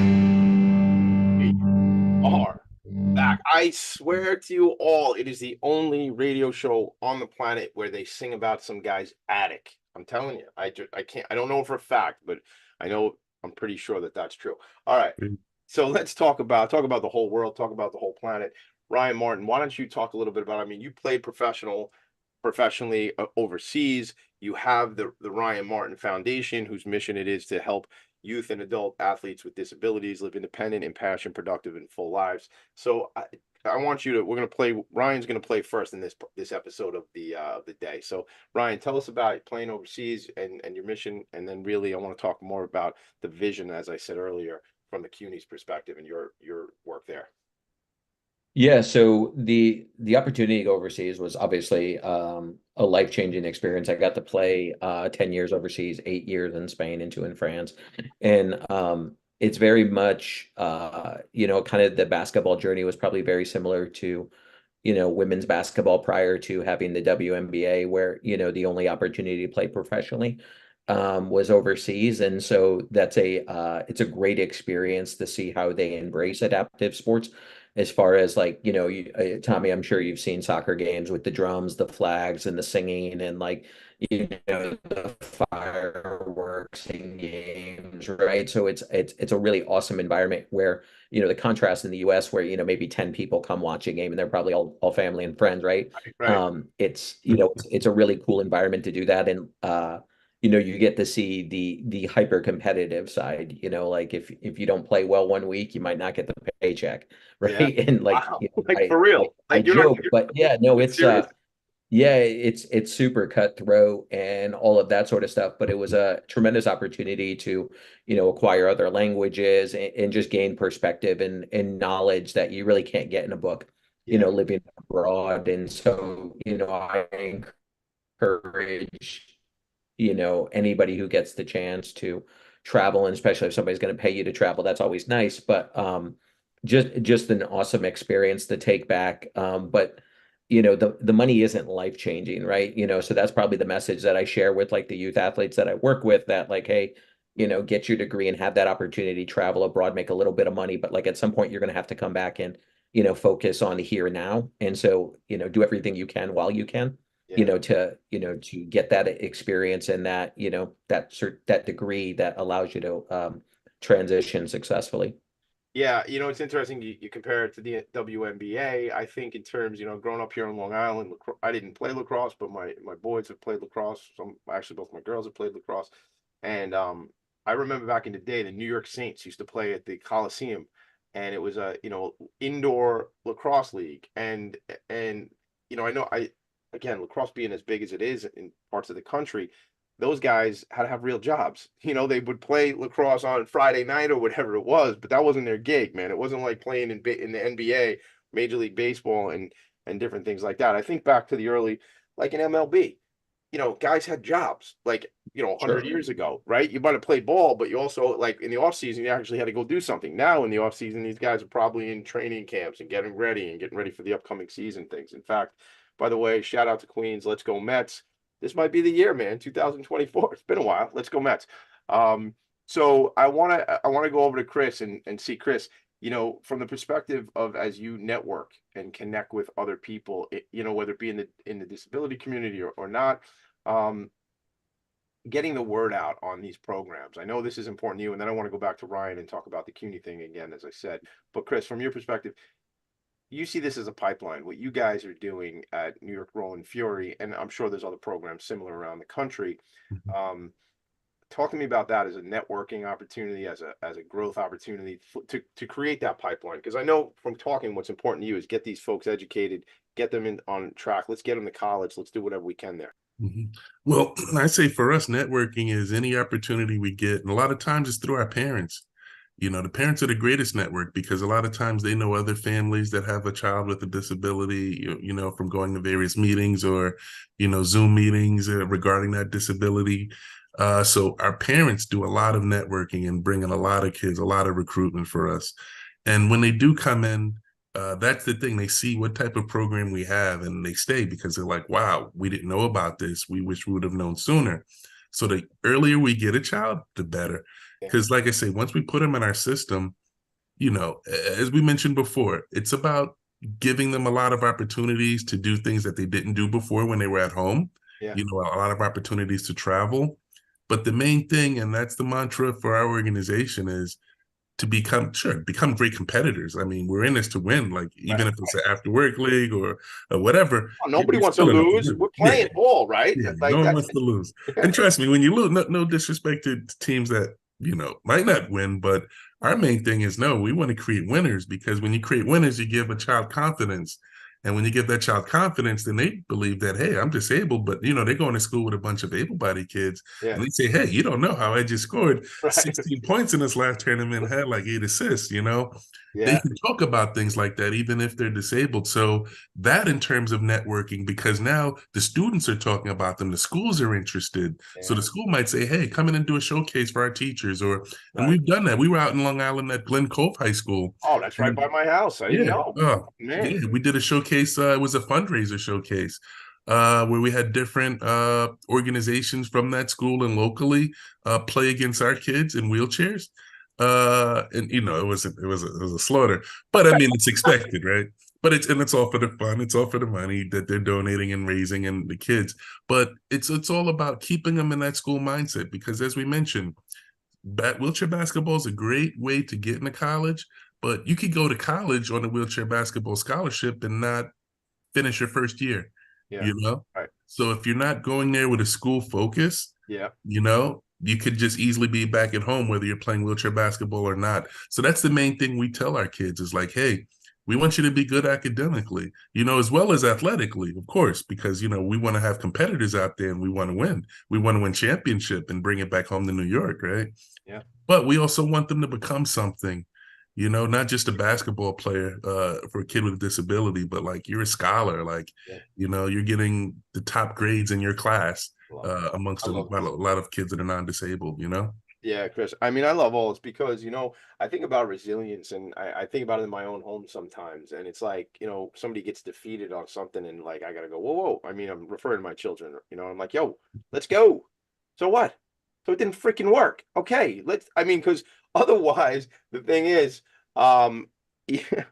Speaker 1: Are back. I swear to you all, it is the only radio show on the planet where they sing about some guy's attic. I'm telling you, I can't. I don't know for a fact, but I'm pretty sure that that's true. All right, so let's talk about the whole world, talk about the whole planet. Ryan Martin, why don't you talk a little bit about? I mean, you played professionally overseas. You have the Ryan Martin Foundation, whose mission it is to help youth and adult athletes with disabilities live independent, impassioned, productive, and full lives. So I want you to. Ryan's going to play first in this episode of the day. So Ryan, tell us about playing overseas and your mission, and then really I want to talk more about the vision, as I said earlier, from the CUNY's perspective and your work there.
Speaker 3: Yeah, so the opportunity to go overseas was obviously a life-changing experience. I got to play 10 years overseas, 8 years in Spain and 2 in France. And it's very much, kind of the basketball journey was probably very similar to, women's basketball prior to having the WNBA, where, the only opportunity to play professionally was overseas. And so it's a great experience to see how they embrace adaptive sports. As far as like, Tommy, I'm sure you've seen soccer games with the drums, the flags, and the singing, and like, the fireworks in games, right? So it's a really awesome environment where, the contrast in the US where, maybe 10 people come watch a game and they're probably all family and friends, right?
Speaker 1: Right.
Speaker 3: It's a really cool environment to do that. And you get to see the hyper competitive side, like if you don't play well one week, you might not get the paycheck, right?
Speaker 1: Yeah.
Speaker 3: And like,
Speaker 1: Wow. For real.
Speaker 3: I joke, but yeah, no, it's
Speaker 1: serious.
Speaker 3: it's super cutthroat and all of that sort of stuff. But it was a tremendous opportunity to, acquire other languages and just gain perspective and knowledge that you really can't get in a book, living abroad. And so, I encourage anybody who gets the chance to travel, and especially if somebody's going to pay you to travel, that's always nice. But just an awesome experience to take back. But the money isn't life changing, right? So that's probably the message that I share with like the youth athletes that I work with, that like, hey, get your degree and have that opportunity, travel abroad, make a little bit of money, but like at some point you're going to have to come back and focus on the here and now. And so do everything you can while you can. To get that experience and that, that degree that allows you to transition successfully.
Speaker 1: Yeah, it's interesting you compare it to the WNBA. I think in terms, growing up here on Long Island, I didn't play lacrosse, but my boys have played lacrosse. Actually, both my girls have played lacrosse. And I remember back in the day, the New York Saints used to play at the Coliseum, and it was a, indoor lacrosse league. And again, lacrosse being as big as it is in parts of the country, those guys had to have real jobs. They would play lacrosse on Friday night or whatever it was, but that wasn't their gig, man. It wasn't like playing in the NBA, Major League Baseball, and different things like that. I think back to the early, like in MLB, guys had jobs like, 100
Speaker 3: Sure.
Speaker 1: years ago, right? You might have played ball, but you also, like, in the off season, you actually had to go do something. Now in the off season, these guys are probably in training camps and getting ready for the upcoming season things. In fact, by the way, shout out to Queens. Let's go Mets. This might be the year, man. 2024. It's been a while. Let's go Mets. So I want to go over to Chris and see Chris, from the perspective of, as you network and connect with other people, whether it be in the disability community or not, um, getting the word out on these programs. I know this is important to you, and then I want to go back to Ryan and talk about the CUNY thing again, as I said. But Chris, from your perspective, you see this as a pipeline, what you guys are doing at New York Roll and Fury, and I'm sure there's other programs similar around the country. Um, Talk to me about that as a networking opportunity, as a growth opportunity to create that pipeline. Because I know from talking, what's important to you is get these folks educated, get them on track. Let's get them to college. Let's do whatever we can there.
Speaker 2: Well, I say for us, networking is any opportunity we get, and a lot of times it's through our parents. The parents are the greatest network because a lot of times they know other families that have a child with a disability, from going to various meetings or, Zoom meetings regarding that disability. So our parents do a lot of networking and bring in a lot of kids, a lot of recruitment for us. And when they do come in, that's the thing. They see what type of program we have and they stay because they're like, wow, we didn't know about this. We wish we would have known sooner. So the earlier we get a child, the better. Because like I say, once we put them in our system, as we mentioned before, it's about giving them a lot of opportunities to do things that they didn't do before when they were at home.
Speaker 1: Yeah.
Speaker 2: A lot of opportunities to travel. But the main thing, and that's the mantra for our organization, is to become great competitors. I mean, we're in this to win, like even if it's an after work league or whatever.
Speaker 1: Oh, nobody wants to lose. We're playing ball, right?
Speaker 2: Yeah,
Speaker 1: Like,
Speaker 2: no one wants to lose. And trust me, when you lose, no disrespect to teams that, might not win, but our main thing is, no, we want to create winners, because when you create winners, you give a child confidence. And when you give that child confidence, then they believe that, hey, I'm disabled, but, they're going to school with a bunch of able-bodied kids.
Speaker 1: Yeah.
Speaker 2: And they say, hey, you don't know how I just scored
Speaker 1: Right.
Speaker 2: 16 points in this last tournament, had like 8 assists, They can talk about things like that, even if they're disabled. So that in terms of networking, because now the students are talking about them, the schools are interested.
Speaker 1: Yeah.
Speaker 2: So the school might say, hey, come in and do a showcase for our teachers. And we've done that. We were out in Long Island at Glen Cove High School.
Speaker 1: Oh, that's right by my house. I didn't know.
Speaker 2: Oh,
Speaker 1: man.
Speaker 2: Yeah, we did a showcase. It was a fundraiser showcase where we had different organizations from that school and locally play against our kids in wheelchairs. And it was a slaughter, but I mean, it's expected, right? But it's all for the fun. It's all for the money that they're donating and raising and the kids. But it's all about keeping them in that school mindset, because as we mentioned, wheelchair basketball is a great way to get into college. But you could go to college on a wheelchair basketball scholarship and not finish your first year,
Speaker 1: Right.
Speaker 2: So if you're not going there with a school focus,
Speaker 1: Yeah.
Speaker 2: You could just easily be back at home, whether you're playing wheelchair basketball or not. So that's the main thing we tell our kids is like, hey, we want you to be good academically, as well as athletically, of course, because, we want to have competitors out there and we want to win. We want to win championship and bring it back home to New York, right?
Speaker 1: Yeah.
Speaker 2: But we also want them to become something. Not just a basketball player for a kid with a disability, but like you're a scholar, like, you're getting the top grades in your class amongst a lot of kids that are non-disabled,
Speaker 1: Yeah, Chris. I mean, I love all this because, I think about resilience, and I think about it in my own home sometimes. And it's like, somebody gets defeated on something and like, I got to go, whoa. I mean, I'm referring to my children, I'm like, yo, let's go. So what? So it didn't freaking work. Okay, because otherwise the thing is, yeah,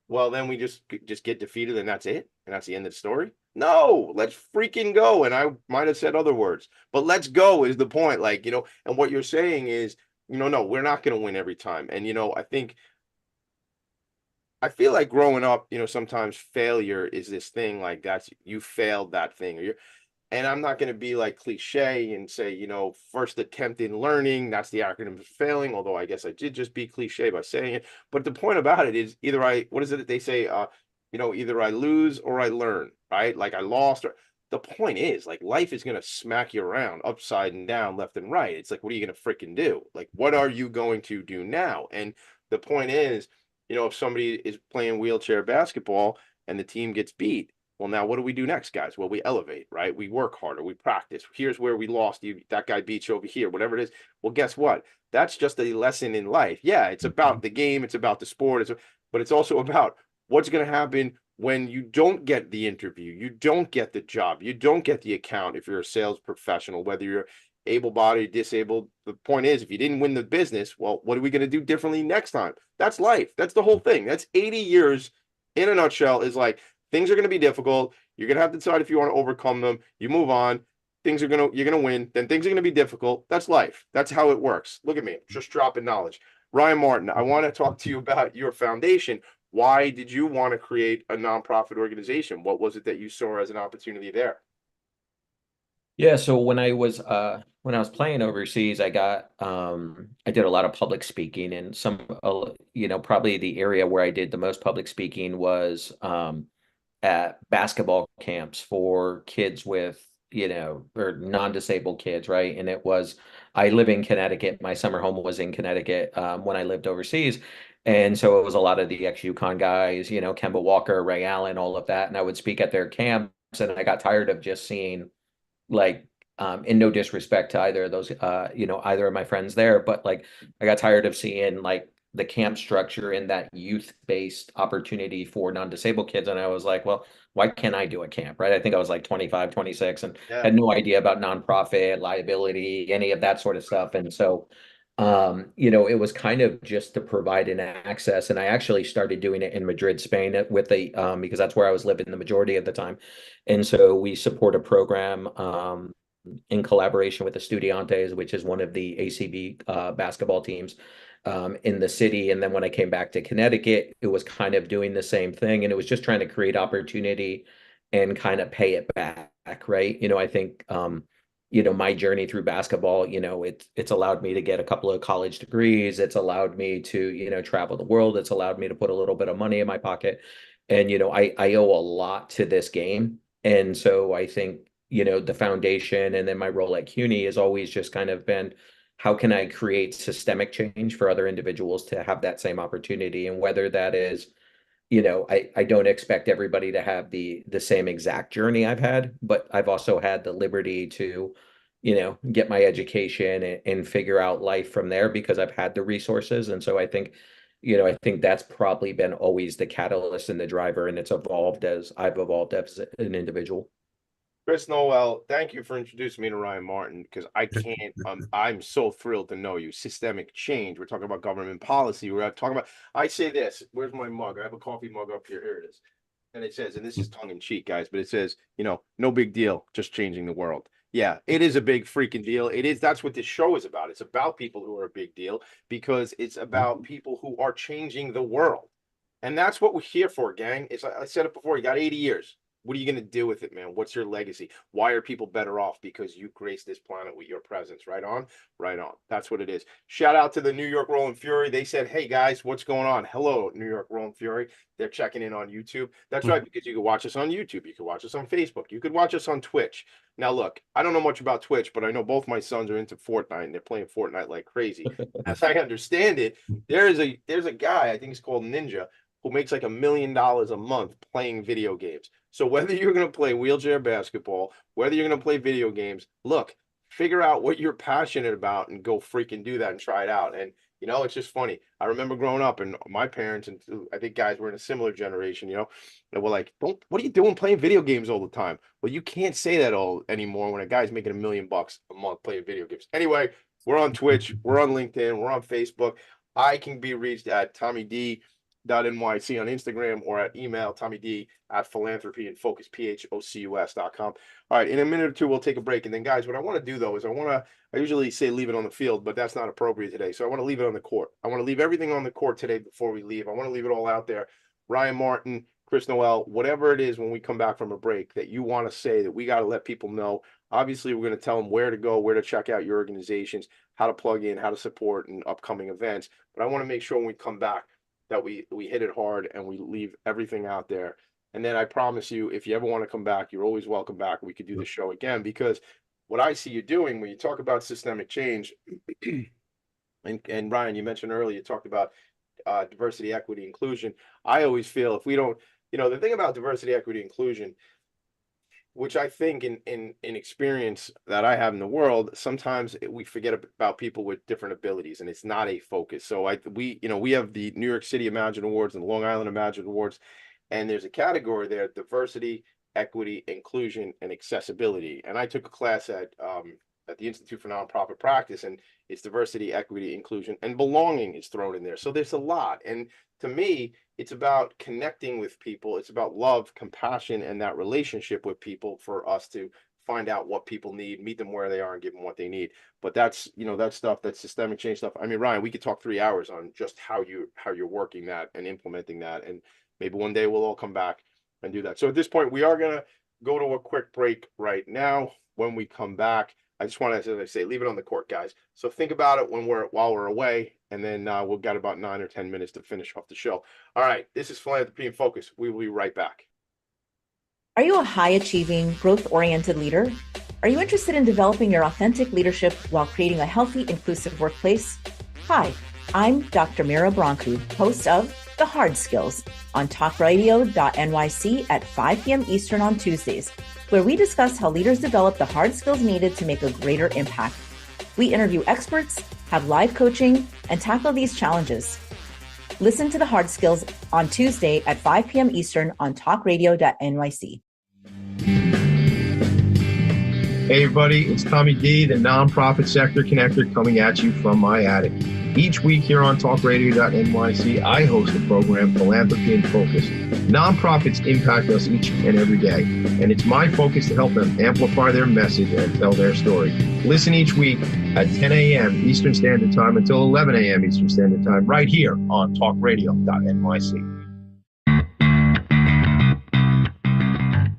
Speaker 1: well, then we just get defeated and that's it. And that's the end of the story. No, let's freaking go. And I might have said other words, but let's go is the point. Like, and what you're saying is, no, we're not going to win every time. And, I feel like growing up, sometimes failure is this thing like you failed that thing, and I'm not going to be like cliche and say, first attempt in learning, that's the acronym for failing, although I guess I did just be cliche by saying it. But the point about it is either what is it that they say? Either I lose or I learn, right? Like I lost or the point is like life is going to smack you around upside and down, left and right. It's like, what are you going to freaking do? Like, what are you going to do now? And the point is, if somebody is playing wheelchair basketball and the team gets beat, Well, now what do we do next, guys? Well, we elevate, right? We work harder, we practice. Here's where we lost you. That guy beats you over here, whatever it is. Well, guess what? That's just a lesson in life. Yeah, it's about the game, it's about the sport, but it's also about what's going to happen when you don't get the interview, you don't get the job, you don't get the account if you're a sales professional, whether you're able-bodied, disabled. The point is, if you didn't win the business, well, what are we going to do differently next time? That's life. That's the whole thing. That's 80 years in a nutshell, is like, things are going to be difficult. You're going to have to decide if you want to overcome them. You move on. You're going to win. Then things are going to be difficult. That's life. That's how it works. Look at me, just dropping knowledge. Ryan Martin, I want to talk to you about your foundation. Why did you want to create a nonprofit organization? What was it that you saw as an opportunity there?
Speaker 3: Yeah, so when I was playing overseas, I did a lot of public speaking, and probably the area where I did the most public speaking was at basketball camps for kids with, or non-disabled kids, right? And I live in Connecticut. My summer home was in Connecticut when I lived overseas. And so it was a lot of the ex-UConn guys, Kemba Walker, Ray Allen, all of that. And I would speak at their camps, and I got tired of just seeing, like, in no disrespect to either of those, either of my friends there, but like, I got tired of seeing like the camp structure and that youth-based opportunity for non-disabled kids. And I was like, well, why can't I do a camp, right? I think I was like 25, 26 and had no idea about nonprofit, liability, any of that sort of stuff. And so, it was kind of just to provide an access. And I actually started doing it in Madrid, Spain because that's where I was living the majority of the time. And so we support a program, in collaboration with the Estudiantes, which is one of the ACB basketball teams in the city. And then when I came back to Connecticut, it was kind of doing the same thing. And it was just trying to create opportunity and kind of pay it back, right? I think, my journey through basketball, it's allowed me to get a couple of college degrees. It's allowed me to, travel the world. It's allowed me to put a little bit of money in my pocket. And, I owe a lot to this game. And so I think, the foundation and then my role at CUNY has always just kind of been, how can I create systemic change for other individuals to have that same opportunity? And whether that is, I don't expect everybody to have the same exact journey I've had, but I've also had the liberty to, get my education and figure out life from there because I've had the resources. And so I think that's probably been always the catalyst and the driver, and it's evolved as I've evolved as an individual.
Speaker 1: Chris Noel, thank you for introducing me to Ryan Martin, because I'm so thrilled to know you. Systemic change. We're talking about government policy. We're talking about, I say this, where's my mug? I have a coffee mug up here. Here it is. And it says, and this is tongue in cheek, guys, but it says, no big deal, just changing the world. Yeah, it is a big freaking deal. It is. That's what this show is about. It's about people who are a big deal, because it's about people who are changing the world. And that's what we're here for, gang. I said it before, you got 80 years. What are you going to do with it, man? What's your legacy? Why are people better off? Because you graced this planet with your presence. Right on? Right on. That's what it is. Shout out to the New York Rolling Fury. They said, hey, guys, what's going on? Hello, New York Rolling Fury. They're checking in on YouTube. That's right, because you can watch us on YouTube. You can watch us on Facebook. You could watch us on Twitch. Now, look, I don't know much about Twitch, but I know both my sons are into Fortnite, and they're playing Fortnite like crazy. As I understand it, there's a guy, I think he's called Ninja, who makes like $1 million a month playing video games. So whether you're going to play wheelchair basketball, whether you're going to play video games, look, figure out what you're passionate about and go freaking do that and try it out. And, it's just funny. I remember growing up, and my parents, and I think guys were in a similar generation, that were like, what are you doing playing video games all the time? Well, you can't say that all anymore when a guy's making $1 million a month playing video games. Anyway, we're on Twitch, we're on LinkedIn, we're on Facebook. I can be reached at TommyD.NYC on Instagram, or at email TommyD@Philanthropy and Phocus PHOCUS.com. All right, in a minute or two, we'll take a break. And then, guys, what I want to do, though, is I usually say leave it on the field, but that's not appropriate today. So I want to leave it on the court. I want to leave everything on the court today before we leave. I want to leave it all out there. Ryan Martin, Chris Noel, whatever it is when we come back from a break that you want to say that we got to let people know. Obviously, we're going to tell them where to go, where to check out your organizations, how to plug in, how to support in upcoming events. But I want to make sure when we come back that we hit it hard and we leave everything out there. And then I promise you, if you ever want to come back, you're always welcome back. We could do the show again, because what I see you doing when you talk about systemic change, and Ryan, you mentioned earlier, you talked about diversity, equity, inclusion. I always feel if we don't, the thing about diversity, equity, inclusion, which I think in experience that I have in the world, sometimes we forget about people with different abilities, and it's not a focus. So we have the New York City Imagine Awards and the Long Island Imagine Awards, and there's a category there: diversity, equity, inclusion, and accessibility. And I took a class at the Institute for Nonprofit Practice, and it's diversity, equity, inclusion, and belonging is thrown in there. So there's a lot. And to me, it's about connecting with people. It's about love, compassion, and that relationship with people for us to find out what people need, meet them where they are, and give them what they need. But that's, that stuff, that's systemic change stuff. I mean, Ryan, we could talk 3 hours on just how you're working that and implementing that. And maybe one day we'll all come back and do that. So at this point, we are going to go to a quick break right now. When we come back, I just want to, as I say, leave it on the court, guys. So think about it while we're away, and then we've got about 9 or 10 minutes to finish off the show. All right, this is Philanthropy and Focus. We will be right back.
Speaker 5: Are you a high-achieving, growth-oriented leader? Are you interested in developing your authentic leadership while creating a healthy, inclusive workplace? Hi, I'm Dr. Mira Brancu, host of The Hard Skills on talkradio.nyc at 5 p.m. Eastern on Tuesdays, where we discuss how leaders develop the hard skills needed to make a greater impact. We interview experts, have live coaching, and tackle these challenges. Listen to The Hard Skills on Tuesday at 5 p.m. Eastern on talkradio.nyc.
Speaker 6: Hey everybody, it's Tommy D, the Nonprofit Sector Connector, coming at you from my attic. Each week here on talkradio.nyc, I host the program Philanthropy and Focus. Nonprofits impact us each and every day, and it's my focus to help them amplify their message and tell their story. Listen each week at 10 a.m. Eastern Standard Time until 11 a.m. Eastern Standard Time, right here on talkradio.nyc.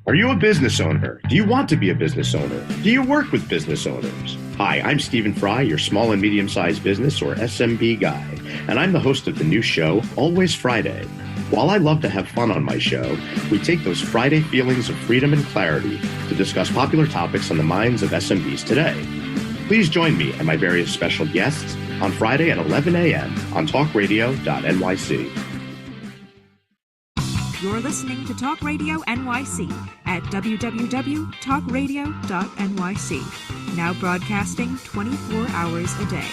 Speaker 6: Are you a business owner? Do you want to be a business owner? Do you work with business owners? Hi, I'm Stephen Fry, your small and medium-sized business or SMB guy, and I'm the host of the new show, Always Friday. While I love to have fun on my show, we take those Friday feelings of freedom and clarity to discuss popular topics on the minds of SMBs today. Please join me and my various special guests on Friday at 11 a.m. on talkradio.nyc.
Speaker 11: You're listening to Talk Radio NYC at www.talkradio.nyc. Now broadcasting 24 hours a day.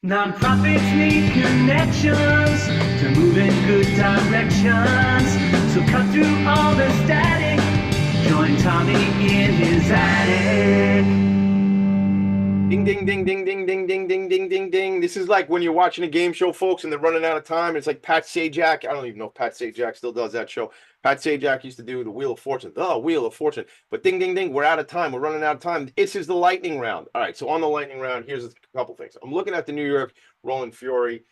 Speaker 8: Nonprofits need connections to move in good directions. So cut through all the static. Join Tommy in his attic.
Speaker 1: Ding, ding, ding, ding, ding, ding, ding, ding, ding, ding, ding. This is like when you're watching a game show, folks, and they're running out of time. It's like Pat Sajak. I don't even know if Pat Sajak still does that show. Pat Sajak used to do the Wheel of Fortune. But ding, ding, ding, we're out of time. We're running out of time. This is the lightning round. All right, so on the lightning round, here's a couple things. I'm looking at the New York Rolling Fury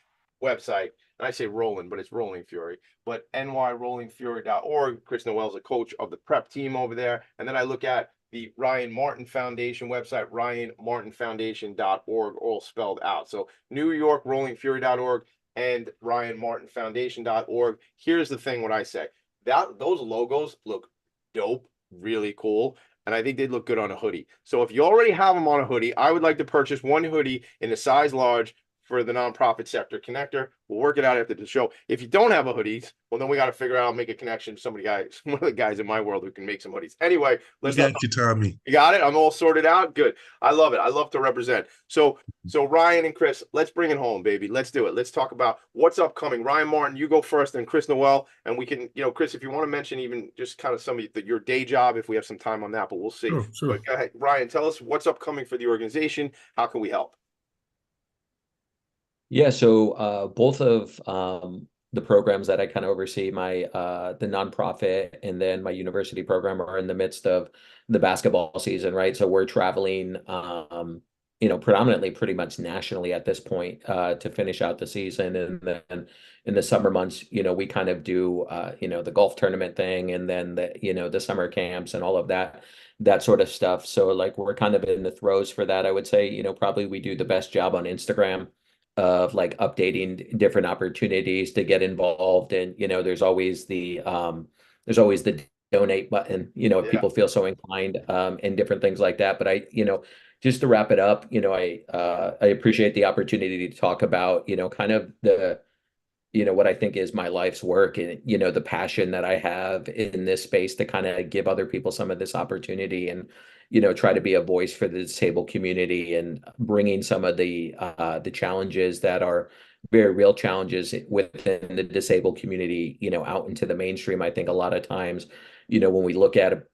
Speaker 1: website. And I say Rolling, but it's Rolling Fury. But nyrollingfury.org. Chris Noel's a coach of the prep team over there. And then I look at the Ryan Martin Foundation website, ryanmartinfoundation.org, all spelled out. So NewYorkRollingFury.org and ryanmartinfoundation.org. Here's the thing, what I say. Those logos look dope, really cool, and I think they'd look good on a hoodie. So if you already have them on a hoodie, I would like to purchase one hoodie in a size large for the Nonprofit Sector Connector. We'll work it out after the show. If you don't have a hoodies, well, then we got to figure out, make a connection to one of the guys in my world who can make some hoodies. Anyway, let's
Speaker 2: got you, Tommy.
Speaker 1: You got it? I'm all sorted out? Good. I love it. I love to represent. So Ryan and Chris, let's bring it home, baby. Let's do it. Let's talk about what's upcoming. Ryan Martin, you go first, and Chris Noel, and we can, Chris, if you want to mention even just kind of some of your day job, if we have some time on that, but we'll see.
Speaker 2: Sure.
Speaker 1: But go ahead, Ryan, tell us what's upcoming for the organization. How can we help?
Speaker 3: Yeah, so both of the programs that I kind of oversee, the nonprofit and then my university program, are in the midst of the basketball season, right? So we're traveling, predominantly pretty much nationally at this point to finish out the season. And then in the summer months, we kind of do, the golf tournament thing, and then the summer camps and all of that sort of stuff. So like we're kind of in the throes for that. I would say, probably we do the best job on Instagram of like updating different opportunities to get involved. And, there's always the donate button, if people feel so inclined, and different things like that. But just to wrap it up, I appreciate the opportunity to talk about, kind of what I think is my life's work and, the passion that I have in this space to kind of give other people some of this opportunity and, try to be a voice for the disabled community and bringing some of the challenges that are very real challenges within the disabled community, out into the mainstream. I think a lot of times, when we look at,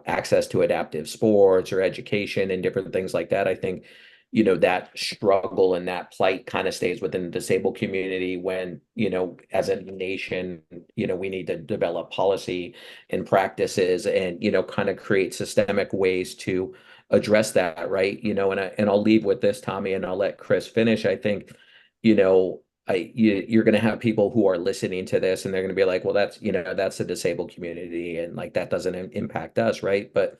Speaker 3: access to adaptive sports or education and different things like that, I think that struggle and that plight kind of stays within the disabled community when, as a nation, we need to develop policy and practices and, kind of create systemic ways to address that, right? And I'll leave with this, Tommy, and I'll let Chris finish. I think, you're going to have people who are listening to this and they're going to be like, well, that's the disabled community and like that doesn't impact us, right? But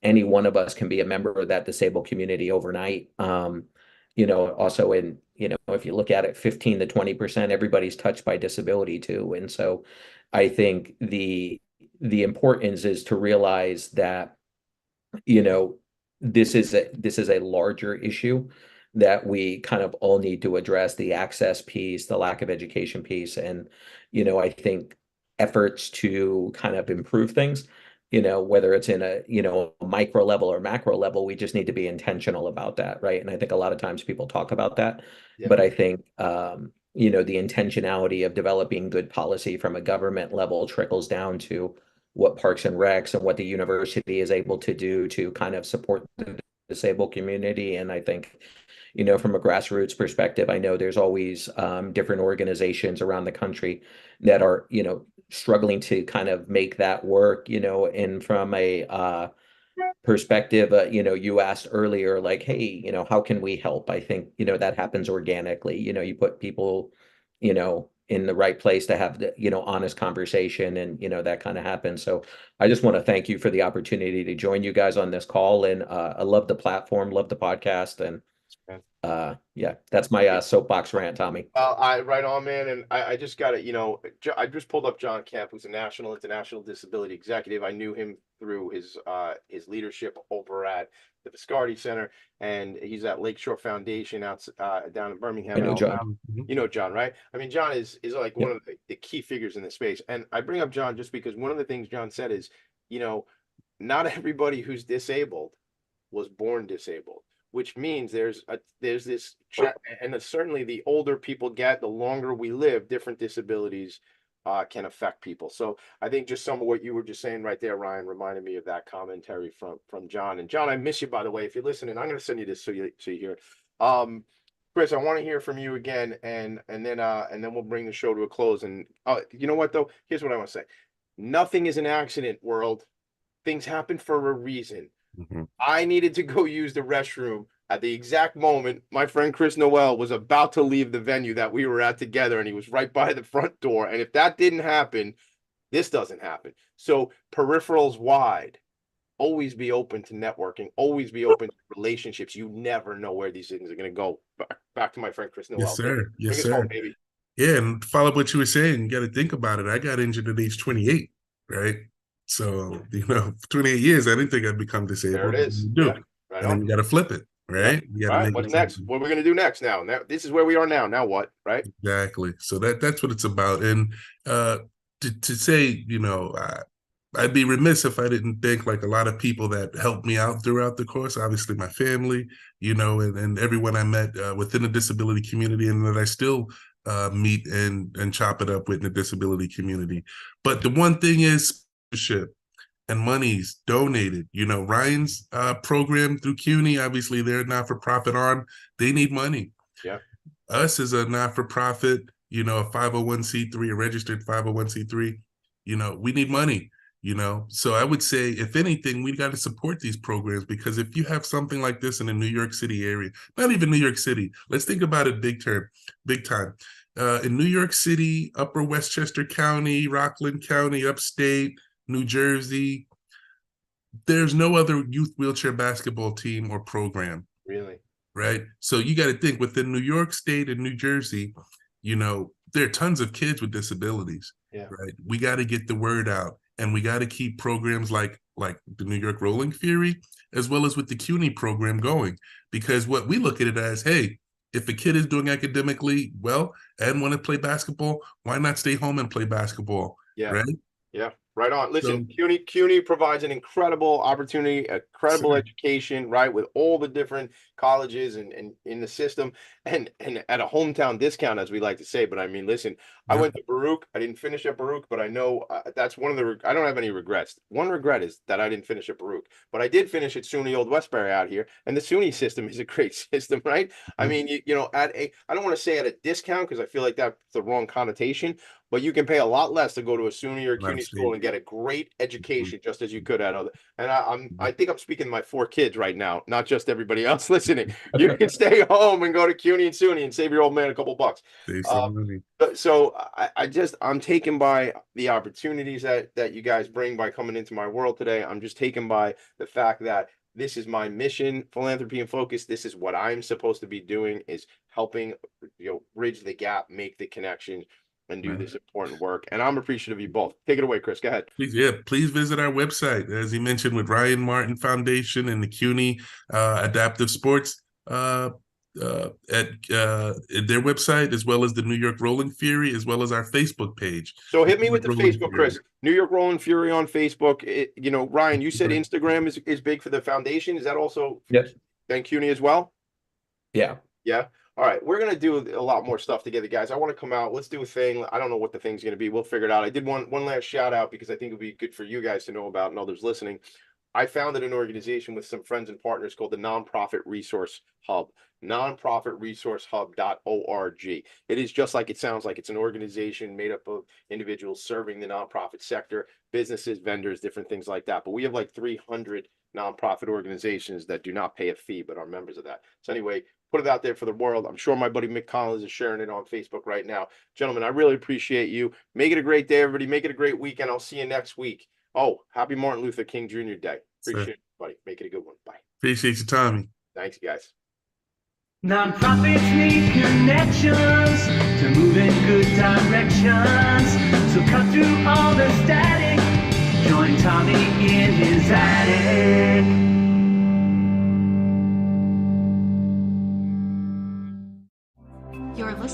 Speaker 3: any one of us can be a member of that disabled community overnight. Also if you look at it, 15 to 20%, everybody's touched by disability too. And so I think the importance is to realize that, this is a larger issue that we kind of all need to address, the access piece, the lack of education piece. And, I think efforts to kind of improve things, whether it's in a, micro level or macro level, we just need to be intentional about that, right? And I think a lot of times people talk about that, but I think, the intentionality of developing good policy from a government level trickles down to what Parks and Recs and what the university is able to do to kind of support the disabled community. And I think, from a grassroots perspective, I know there's always different organizations around the country that are, struggling to kind of make that work, and from a perspective, you asked earlier, like, hey, how can we help? I think, that happens organically. You put people, in the right place to have the, honest conversation and, that kind of happens. So I just want to thank you for the opportunity to join you guys on this call. And I love the platform, love the podcast. And yeah, that's my soapbox rant, Tommy.
Speaker 1: Right on, man. And I just got it. I just pulled up John Kemp, who's a national international disability executive. I knew him through his leadership over at the Viscardi Center, and he's at Lakeshore Foundation down in Birmingham.
Speaker 3: I know John.
Speaker 1: Alabama. You know John, right? I mean, John is like one of the key figures in this space. And I bring up John just because one of the things John said is, not everybody who's disabled was born disabled, which means there's this, and certainly the older people get, the longer we live, different disabilities can affect people. So I think just some of what you were just saying right there, Ryan, reminded me of that commentary from John. And John, I miss you, by the way. If you're listening, I'm going to send you this so you hear it. Chris, I want to hear from you again, and then we'll bring the show to a close. And you know what though? Here's what I want to say: nothing is an accident, world. Things happen for a reason. I needed to go use the restroom at the exact moment my friend Chris Noel was about to leave the venue that we were at together, and he was right by the front door. And if that didn't happen, this doesn't happen. So peripherals wide, always be open to networking, always be open to relationships. You never know where these things are going to go. Back to my friend Chris Noel.
Speaker 2: Yes, sir. Yes, sir.
Speaker 1: Home, baby.
Speaker 2: Yeah, and follow up what you were saying. You got to think about it. I got injured at age 28, right? So, 28 years, I didn't think I'd become disabled.
Speaker 1: There it is.
Speaker 2: Yeah,
Speaker 1: right
Speaker 2: and then you got to flip it, right?
Speaker 1: Yeah. All right, what's next? What are we going to do next now? This is where we are now. Now what, right?
Speaker 2: Exactly. So that's what it's about. And to say, I'd be remiss if I didn't thank like a lot of people that helped me out throughout the course. Obviously, my family, and everyone I met within the disability community, and that I still meet and chop it up with the disability community. But the one thing is sponsorship and money's donated. Ryan's program through CUNY, obviously they're a not-for-profit arm. They need money.
Speaker 1: Yeah.
Speaker 2: Us as a not-for-profit, a 501c3, a registered 501c3, we need money. So I would say, if anything, we got to support these programs, because if you have something like this in the New York City area, not even New York City, let's think about it big time. In New York City, Upper Westchester County, Rockland County, upstate, New Jersey, there's no other youth wheelchair basketball team or program.
Speaker 1: Really?
Speaker 2: Right? So you got to think, within New York State and New Jersey, there are tons of kids with disabilities.
Speaker 1: Yeah.
Speaker 2: Right? We got to get the word out. and we got to keep programs like the New York Rolling Theory, as well as with the CUNY program going, because what we look at it as, hey, if a kid is doing academically well and want to play basketball, why not stay home and play basketball?
Speaker 1: Yeah.
Speaker 2: Right?
Speaker 1: Yeah. Right on. Listen, CUNY provides an incredible opportunity, a credible education, right, with all the different colleges and in the system, and at a hometown discount, as we like to say. But I mean, listen, I went to Baruch. I didn't finish at Baruch, but I know that's one of the. I don't have any regrets. One regret is that I didn't finish at Baruch, but I did finish at SUNY Old Westbury out here, and the SUNY system is a great system, right? I mean, you know, I don't want to say at a discount because I feel like that's the wrong connotation. But you can pay a lot less to go to a SUNY or CUNY school and get a great education, just as you could at other. And I think I'm speaking to my 4 kids right now, not just everybody else listening. You can stay home and go to CUNY and SUNY and save your old man a couple bucks.
Speaker 2: Save some money.
Speaker 1: So I'm taken by the opportunities that you guys bring by coming into my world today. I'm just taken by the fact that this is my mission, Philanthropy and Focus. This is what I'm supposed to be doing, is helping, you know, bridge the gap, make the connection, and do this important work. And I'm appreciative of you both. Take it away, Chris. Go ahead.
Speaker 2: Please visit our website, as he mentioned, with Ryan Martin Foundation and the CUNY Adaptive Sports at their website, as well as the New York Rolling Fury, as well as our Facebook page.
Speaker 1: So hit me with the Facebook, Chris. New York Rolling Fury on Facebook. You know, Ryan, you said Instagram is big for the foundation. Is that also then CUNY as well?
Speaker 3: Yeah.
Speaker 1: Yeah. All right, we're going to do a lot more stuff together, guys. I want to come out. Let's do a thing. I don't know what the thing's going to be. We'll figure it out. I did one last shout out because I think it'll be good for you guys to know about and others listening. I founded an organization with some friends and partners called the Nonprofit Resource Hub, nonprofitresourcehub.org. It is just like it sounds like. It's an organization made up of individuals serving the nonprofit sector, businesses, vendors, different things like that. But we have like 300 nonprofit organizations that do not pay a fee, but are members of that. So anyway, put it out there for the world. I'm sure my buddy Mick Collins is sharing it on Facebook right now. Gentlemen, I really appreciate you. Make it a great day, everybody. Make it a great weekend. I'll see you next week. Oh, happy Martin Luther King Jr. Day. Appreciate it, buddy. Make it a good one. Bye.
Speaker 2: Appreciate you, Tommy.
Speaker 1: Thanks, guys.
Speaker 8: Nonprofits need connections to move in good directions. So cut through all the static. Join Tommy in his attic.